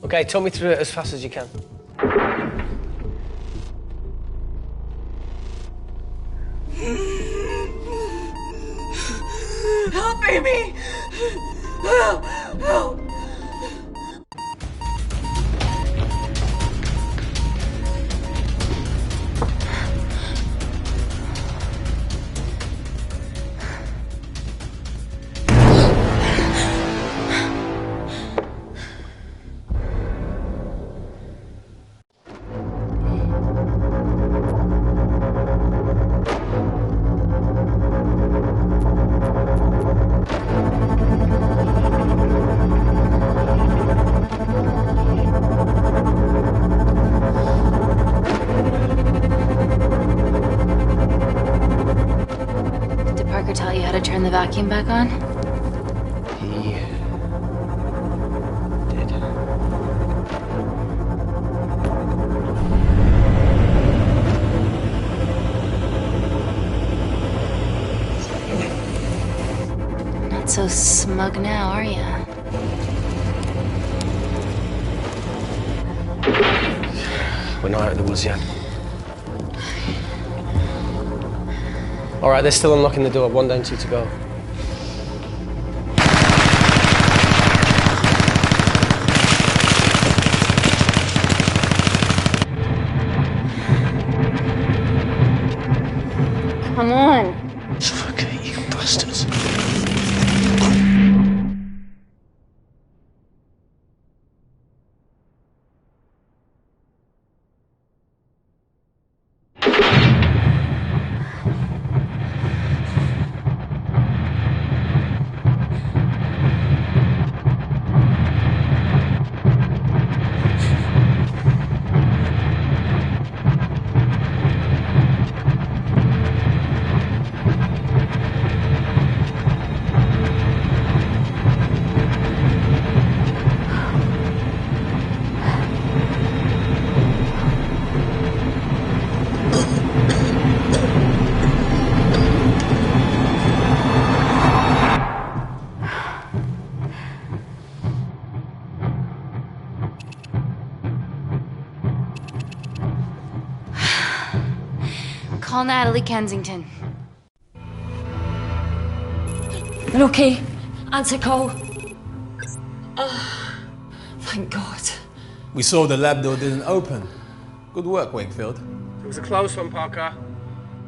Okay, talk me through it as fast as you can. Help, Amy! Help! Help! Turn the vacuum back on? He did. Not so smug now, are you? We're not out of the woods yet. All right, they're still unlocking the door. 1 down, 2 to go. Come on. Suffocate, you bastards. call Natalie Kensington. You're okay? Answer call. Oh, thank God. We saw the lab door didn't open. Good work, Wakefield. It was a close one, Parker.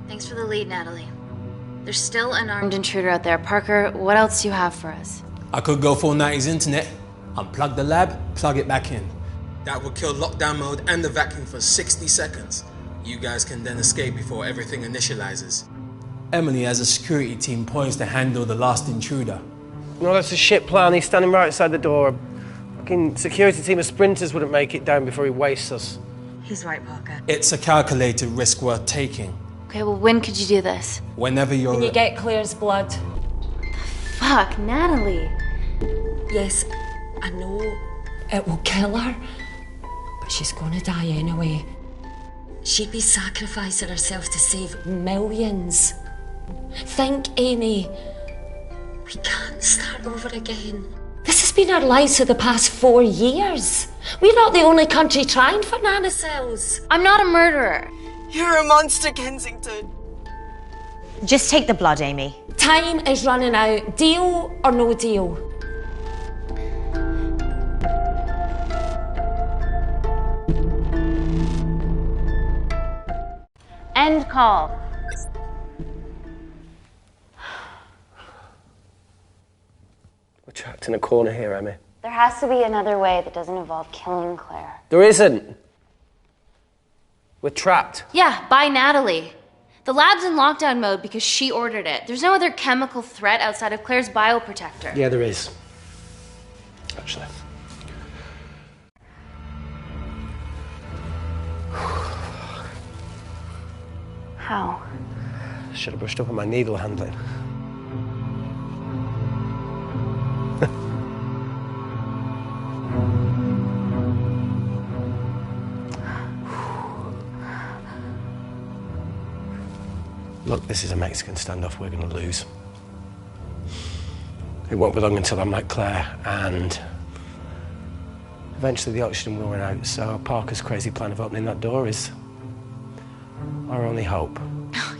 Thanks for the lead, Natalie. There's still an armed intruder out there. Parker, what else do you have for us? I could go full 90s internet, unplug the lab, plug it back in. That would kill lockdown mode and the vacuum for 60 seconds. You guys can then escape before everything initializes. Emily has a security team poised to handle the last intruder. No, that's a shit plan. He's standing right outside the door. A fucking security team of sprinters wouldn't make it down before he wastes us. He's right, Parker. It's a calculated risk worth taking. Okay, well, when could you do this? Whenever you're... When you get Claire's blood. Fuck, Natalie. Yes, I know it will kill her, but she's gonna die anyway. She'd be sacrificing herself to save millions. Think, Amy. We can't start over again. This has been our lives for the past 4 years. We're not the only country trying for nanocells. I'm not a murderer. You're a monster, Kensington. Just take the blood, Amy. Time is running out. Deal or no deal? End call. We're trapped in a corner here, Emmy. There has to be another way that doesn't involve killing Claire. There isn't. We're trapped. Yeah, by Natalie. The lab's in lockdown mode because she ordered it. There's no other chemical threat outside of Claire's bioprotector. Yeah, there is. Actually. How? Should have brushed up on my needle handling. Look, this is a Mexican standoff we're going to lose. It won't be long until I'm like Claire, and eventually the oxygen will run out, so Parker's crazy plan of opening that door is our only hope.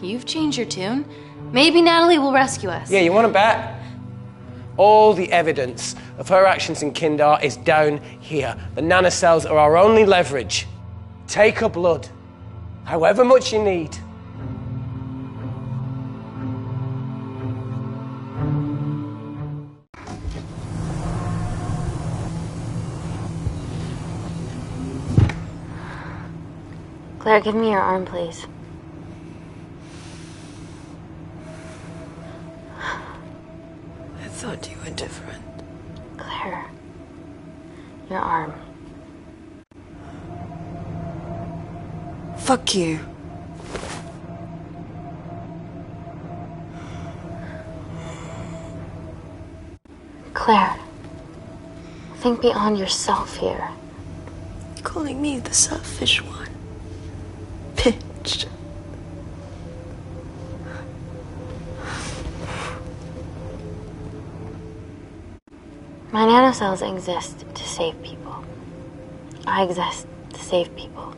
You've changed your tune. Maybe Natalie will rescue us. Yeah, you want to bet? All the evidence of her actions in Kindar is down here. The nanocells are our only leverage. Take her blood, however much you need. Claire, give me your arm, please. I thought you were different. Claire, your arm. Fuck you. Claire, think beyond yourself here. Calling me the selfish one. Bitch. My nanocells exist to save people. I exist to save people.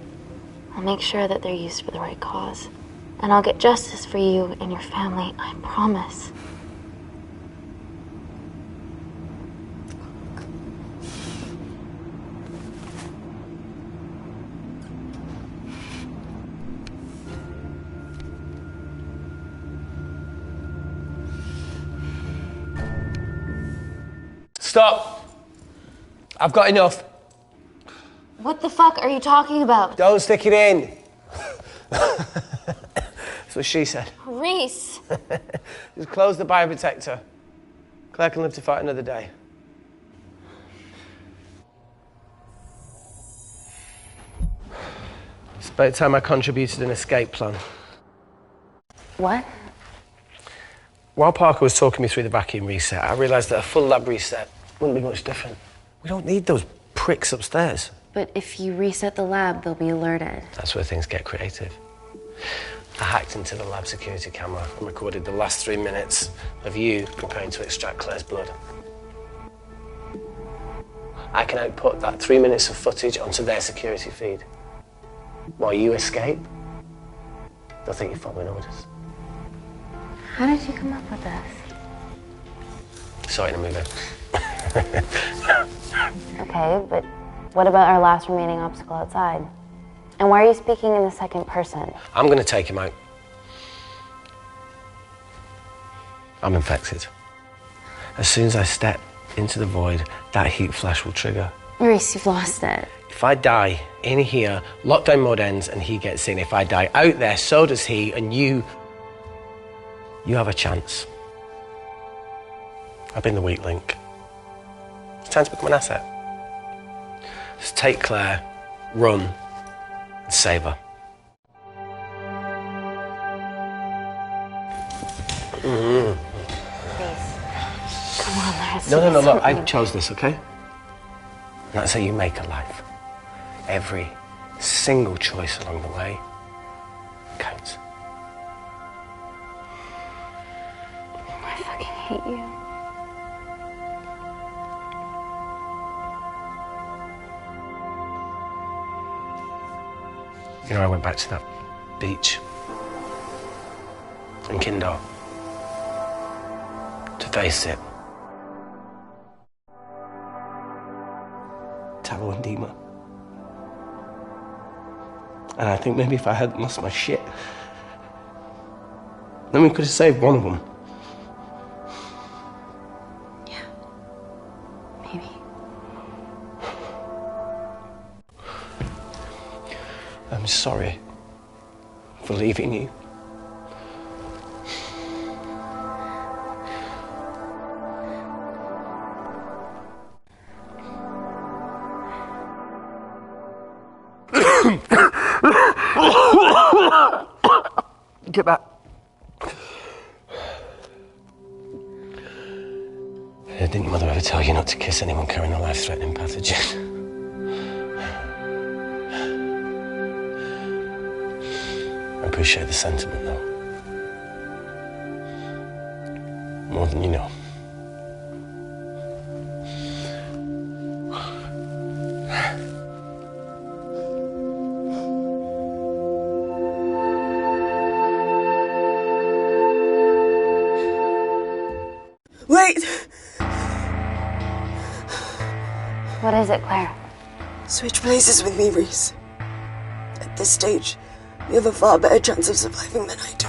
I'll make sure that they're used for the right cause. And I'll get justice for you and your family, I promise. Stop! I've got enough. What the fuck are you talking about? Don't stick it in. That's what she said. Reese! Just close the bioprotector. Claire can live to fight another day. It's about time I contributed an escape plan. What? While Parker was talking me through the vacuum reset, I realised that a full lab reset wouldn't be much different. We don't need those pricks upstairs. But if you reset the lab, they'll be alerted. That's where things get creative. I hacked into the lab security camera and recorded the last 3 minutes of you preparing to extract Claire's blood. I can output that 3 minutes of footage onto their security feed. While you escape, They'll think you're following orders. How did you come up with this? Saw it in a movie. Okay, but what about our last remaining obstacle outside? And why are you speaking in the second person? I'm going to take him out. I'm infected. As soon as I step into the void, that heat flash will trigger. Maurice, you've lost it. If I die in here, lockdown mode ends and he gets in. If I die out there, so does he, and you have a chance. I've been the weak link. It's time to become an asset. Just take Claire, run, and save her. Please. Come on, there's No, look, I something. chose this, okay? And that's how you make a life. Every single choice along the way counts. I fucking hate you. You know, I went back to that beach in Kindar to face it. Taro and Dima. And I think maybe if I hadn't lost my shit, then we could have saved one of them. Yeah. Maybe. I'm sorry for leaving you. Get back. Didn't your mother ever tell you not to kiss anyone carrying a life-threatening pathogen? I appreciate the sentiment, though. More than you know. Wait! What is it, Claire? Switch places with me, Reese. At this stage, you have a far better chance of surviving than I do.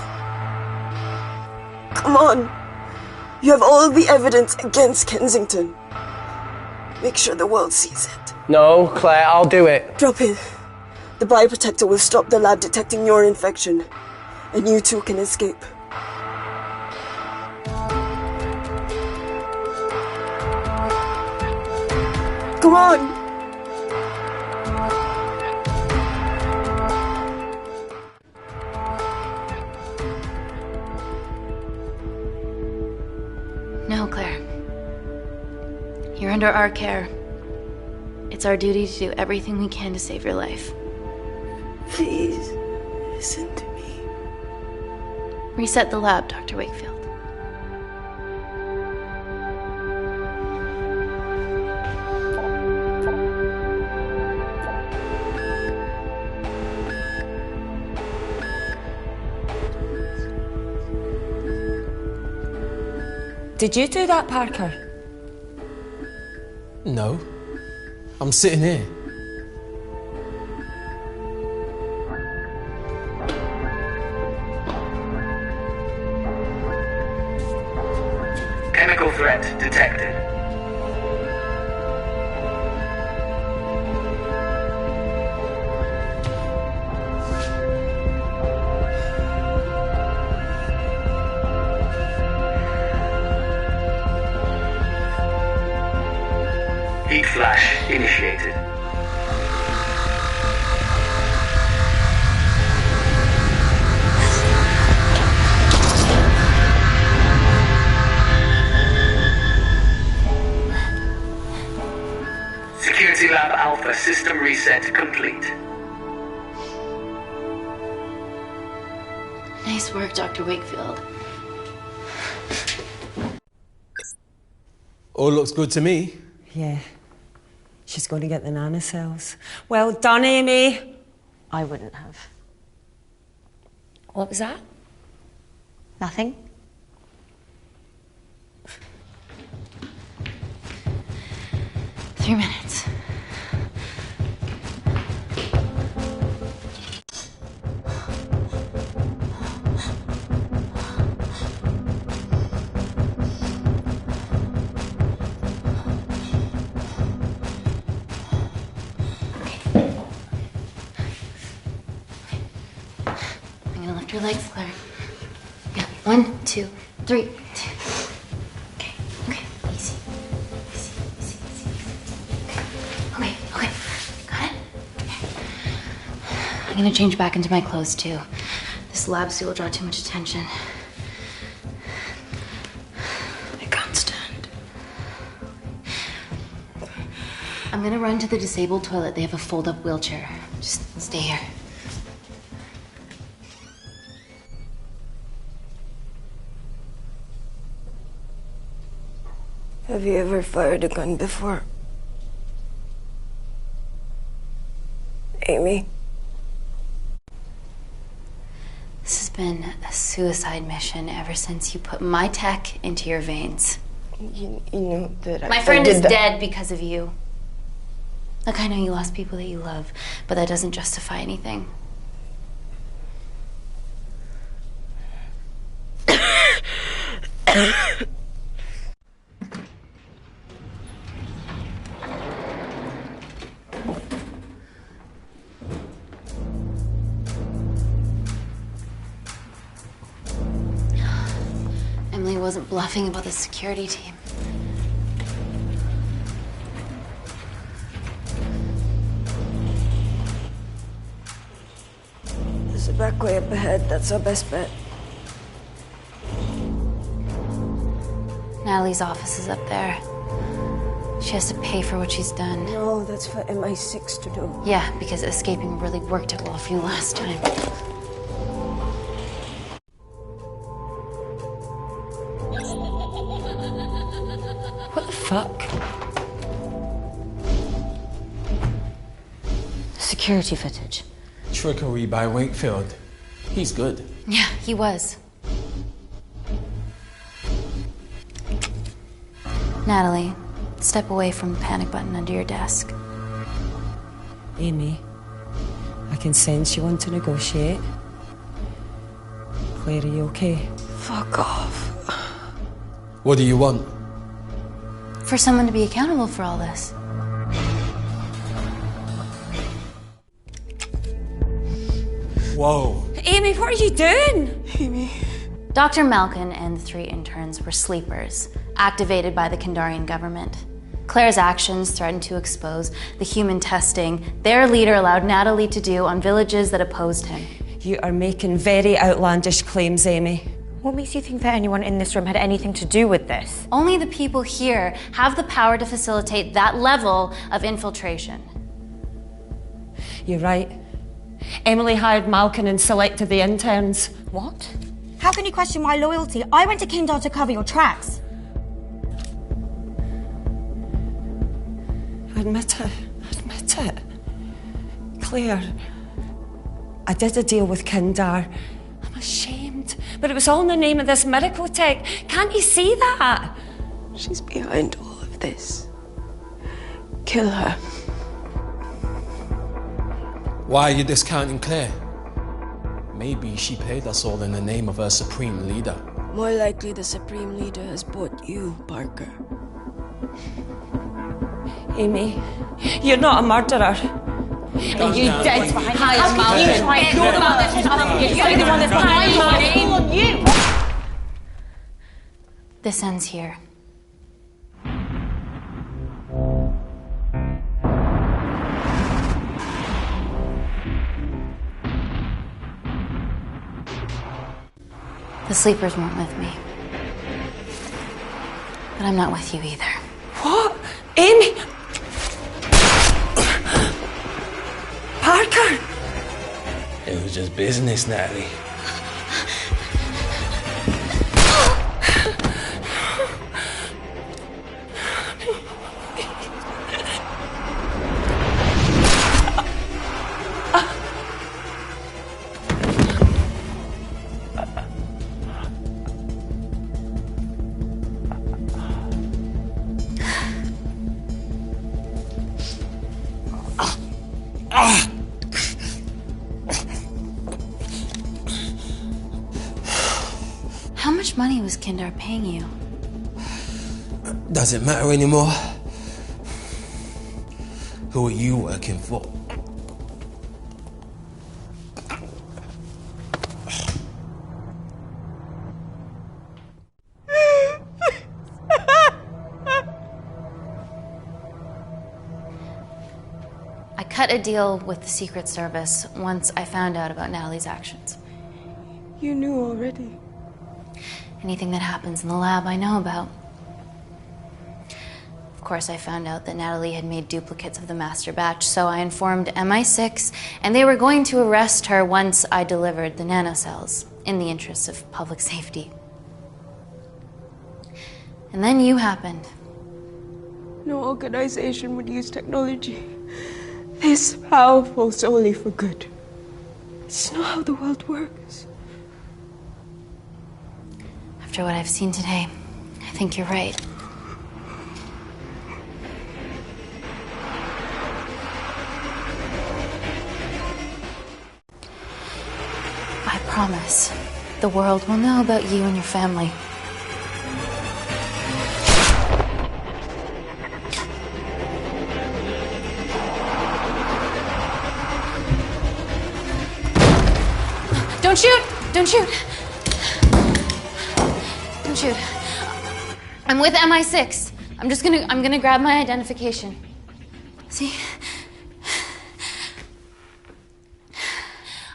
Come on! You have all the evidence against Kensington. Make sure the world sees it. No, Claire, I'll do it. Drop it. The bioprotector will stop the lab detecting your infection, and you two can escape. Come on! No, Claire. You're under our care. It's our duty to do everything we can to save your life. Please, listen to me. Reset the lab, Dr. Wakefield. Did you do that, Parker? No. I'm sitting here. Chemical threat detected. Heat flash initiated. Security Lab Alpha system reset complete. Nice work, Dr. Wakefield. All looks good to me. Yeah. She's going to get the nanocells. Well done, Amy. I wouldn't have. What was that? Nothing? Three minutes. Your legs, Claire. Yeah, 1, 2, 3. Okay, easy. Okay, got it? Okay. I'm gonna change back into my clothes too. This lab suit will draw too much attention. I can't stand. I'm gonna run to the disabled toilet. They have a fold-up wheelchair. Just stay here. Have you ever fired a gun before? Amy? This has been a suicide mission ever since you put my tech into your veins. You know that My friend is dead because of you. Look, I know you lost people that you love, but that doesn't justify anything. Emily wasn't bluffing about the security team. There's a back way up ahead. That's our best bet. Natalie's office is up there. She has to pay for what she's done. No, that's for MI6 to do. Yeah, because escaping really worked out well for you last time. What the fuck? Security footage. Trickery by Wakefield. He's good. Yeah, he was. Natalie, step away from the panic button under your desk. Amy, I can sense you want to negotiate. Claire, are you okay? Fuck off. What do you want? For someone to be accountable for all this. Whoa. Amy, what are you doing? Amy. Dr. Malkin and the 3 interns were sleepers, activated by the Kandarian government. Claire's actions threatened to expose the human testing their leader allowed Natalie to do on villages that opposed him. You are making very outlandish claims, Amy. What makes you think that anyone in this room had anything to do with this? Only the people here have the power to facilitate that level of infiltration. You're right. Emily hired Malkin and selected the interns. What? How can you question my loyalty? I went to Kindar to cover your tracks. Admit it. Admit it. Claire, I did a deal with Kindar. I'm ashamed, but it was all in the name of this miracle tech. Can't you see that? She's behind all of this. Kill her. Why are you discounting Claire? Maybe she played us all in the name of her supreme leader. More likely the supreme leader has bought you, Parker. Amy, you're not a murderer. And you dead hire Malkin. You try and talk about this? You're the one that's behind on you. This ends here. The sleepers weren't with me. But I'm not with you either. What? Amy? Parker? It was just business, Natalie. was Kindar paying you. Doesn't matter anymore. Who are you working for? I cut a deal with the Secret Service once I found out about Natalie's actions. You knew already. Anything that happens in the lab, I know about. Of course, I found out that Natalie had made duplicates of the master batch, so I informed MI6, and they were going to arrest her once I delivered the nanocells, in the interests of public safety. And then you happened. No organization would use technology this powerful solely for good. It's not how the world works. After what I've seen today, I think you're right. I promise, the world will know about you and your family. Don't shoot! Don't shoot! Don't shoot. I'm with MI6. I'm gonna grab my identification. See?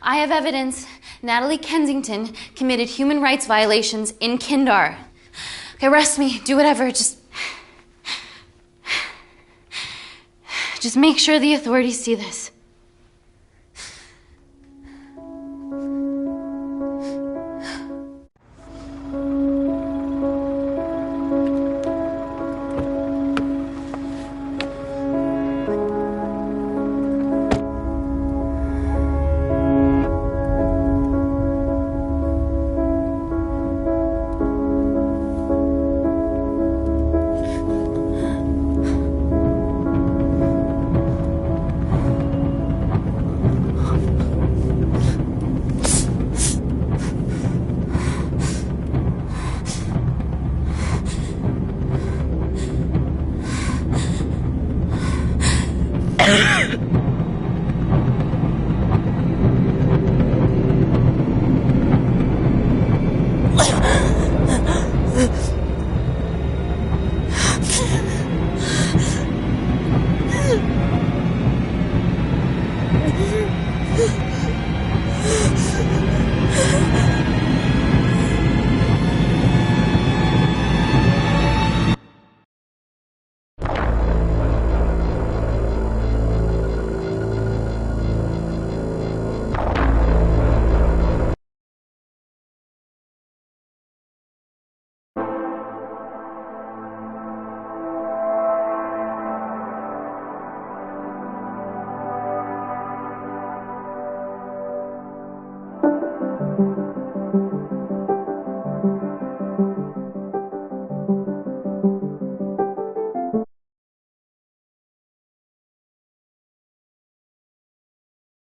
I have evidence Natalie Kensington committed human rights violations in Kindar. Okay, arrest me, do whatever, just make sure the authorities see this.